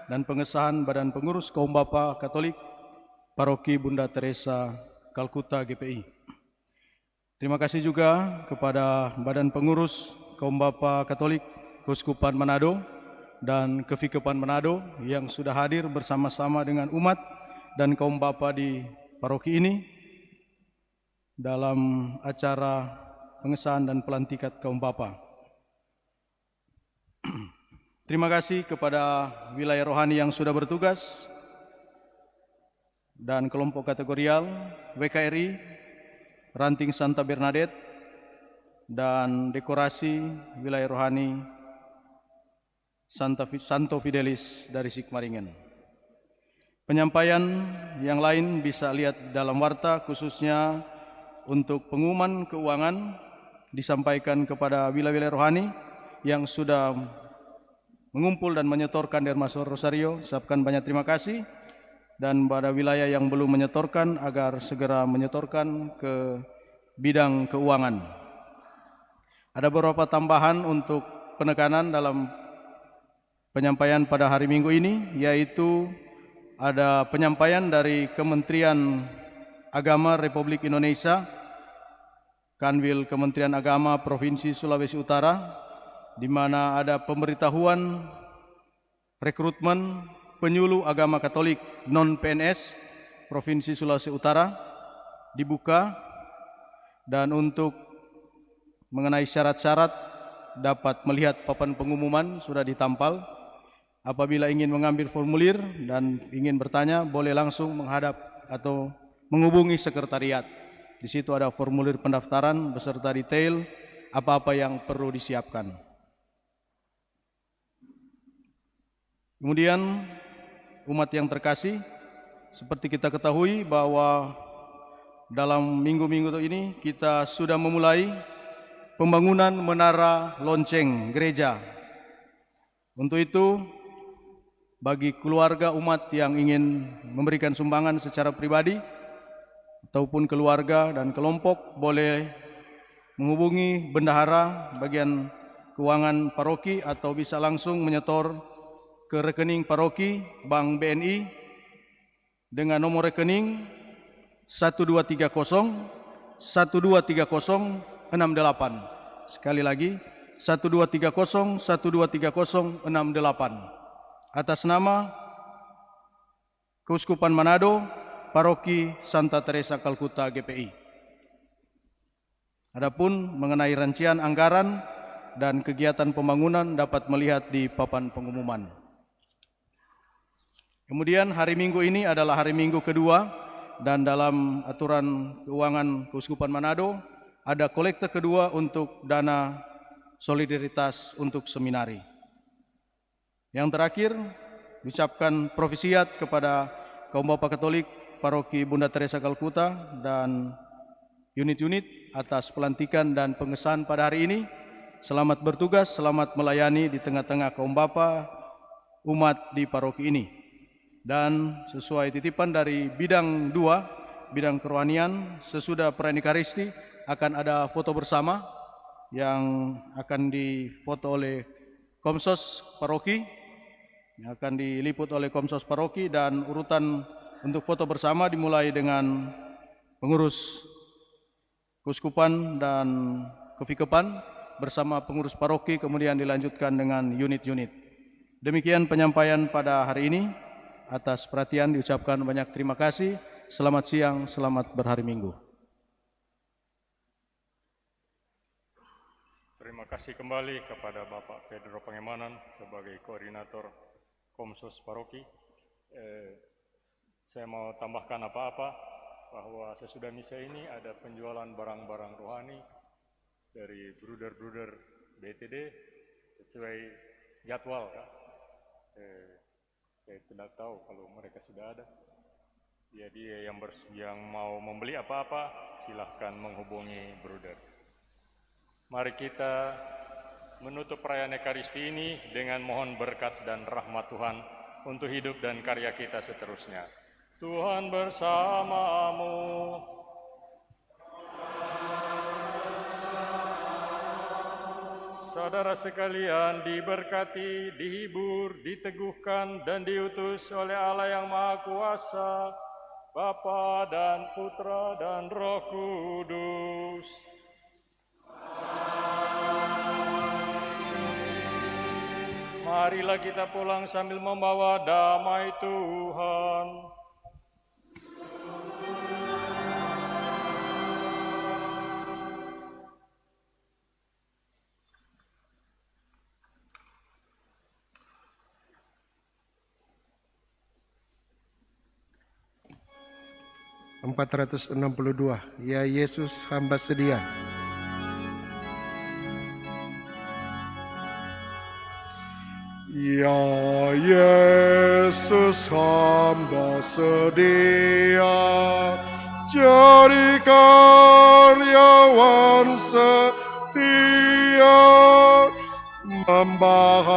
dan pengesahan Badan Pengurus Kaum Bapa Katolik Paroki Bunda Teresa Kalkuta GPI. Terima kasih juga kepada Badan Pengurus Kaum Bapa Katolik Keuskupan Manado dan Kevikepan Manado yang sudah hadir bersama-sama dengan umat dan kaum bapa di paroki ini dalam acara pengesahan dan pelantikan kaum bapa. Terima kasih kepada wilayah rohani yang sudah bertugas dan kelompok kategorial WKRI Ranting Santa Bernadette dan dekorasi wilayah rohani Santo Fidelis dari Sikmaringen. Penyampaian yang lain bisa lihat dalam warta, khususnya untuk pengumuman keuangan disampaikan kepada wilayah-wilayah rohani yang sudah mengumpul dan menyetorkan Derma Rosario. Ucapkan banyak terima kasih. Dan pada wilayah yang belum menyetorkan agar segera menyetorkan ke bidang keuangan. Ada beberapa tambahan untuk penekanan dalam penyampaian pada hari Minggu ini, yaitu ada penyampaian dari Kementerian Agama Republik Indonesia, Kanwil Kementerian Agama Provinsi Sulawesi Utara, di mana ada pemberitahuan rekrutmen penyuluh agama Katolik non-PNS Provinsi Sulawesi Utara dibuka, dan untuk mengenai syarat-syarat dapat melihat papan pengumuman sudah ditampal. Apabila ingin mengambil formulir dan ingin bertanya, boleh langsung menghadap atau menghubungi sekretariat. Di situ ada formulir pendaftaran beserta detail apa-apa yang perlu disiapkan. Kemudian umat yang terkasih, seperti kita ketahui bahwa dalam minggu-minggu ini kita sudah memulai pembangunan menara lonceng gereja. Untuk itu, bagi keluarga umat yang ingin memberikan sumbangan secara pribadi ataupun keluarga dan kelompok, boleh menghubungi bendahara bagian keuangan paroki atau bisa langsung menyetor ke rekening paroki Bank BNI dengan nomor rekening 1230 1230 68. Sekali lagi 1230 1230 68. Atas nama Keuskupan Manado, Paroki Santa Teresa Kalkuta GPI. Adapun mengenai rincian anggaran dan kegiatan pembangunan dapat melihat di papan pengumuman. Kemudian hari Minggu ini adalah hari Minggu kedua dan dalam aturan keuangan Keuskupan Manado ada kolekte kedua untuk dana solidaritas untuk seminari. Yang terakhir, diucapkan profisiat kepada kaum Bapak Katolik Paroki Bunda Teresa Kalkuta dan unit-unit atas pelantikan dan pengesahan pada hari ini. Selamat bertugas, selamat melayani di tengah-tengah kaum Bapak umat di paroki ini. Dan sesuai titipan dari bidang 2, bidang kerohanian, sesudah perayaan Ekaristi akan ada foto bersama yang akan difoto oleh Komsos Paroki, yang akan diliput oleh Komsos Paroki, dan urutan untuk foto bersama dimulai dengan pengurus keuskupan dan kevikepan bersama pengurus paroki, kemudian dilanjutkan dengan unit-unit. Demikian penyampaian pada hari ini. Atas perhatian diucapkan banyak terima kasih. Selamat siang, selamat berhari Minggu. Terima kasih kembali kepada Bapak Pedro Pangemanan sebagai koordinator Komsos Paroki. Saya mau tambahkan apa-apa bahwa sesudah misa ini ada penjualan barang-barang rohani dari bruder-bruder BTD sesuai jadwal. Saya tidak tahu kalau mereka sudah ada. Jadi yang mau membeli apa-apa silahkan menghubungi bruder. Mari kita menutup perayaan Ekaristi ini dengan mohon berkat dan rahmat Tuhan untuk hidup dan karya kita seterusnya. Tuhan bersamamu. Saudara sekalian diberkati, dihibur, diteguhkan, dan diutus oleh Allah yang Maha Kuasa, Bapa dan Putra dan Roh Kudus. Marilah kita pulang sambil membawa damai Tuhan. Ya Yesus, hamba sedia. Ya Yesus, hamba sedia jadi karyawan setia, membaharui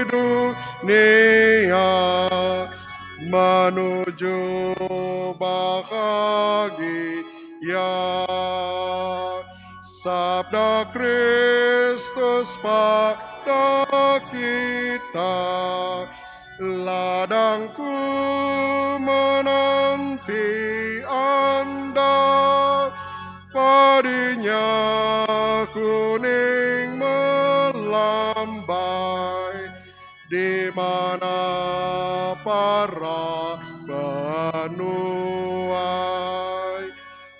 dunia menuju bahagia. Sabda Kristus pada kita, ladangku menanti Anda, padinya kuning melambai, di mana para penuai.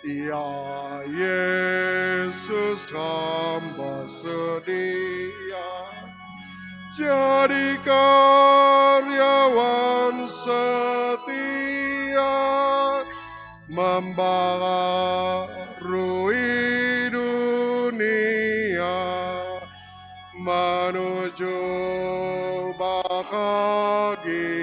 Ya Yesus, hamba sedia. Jadi karyawan setia, membaharui dunia menuju bahagia.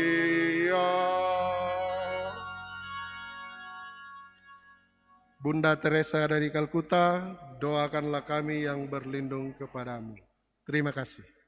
Bunda Teresa dari Kalkuta, doakanlah kami yang berlindung kepadamu. Terima kasih.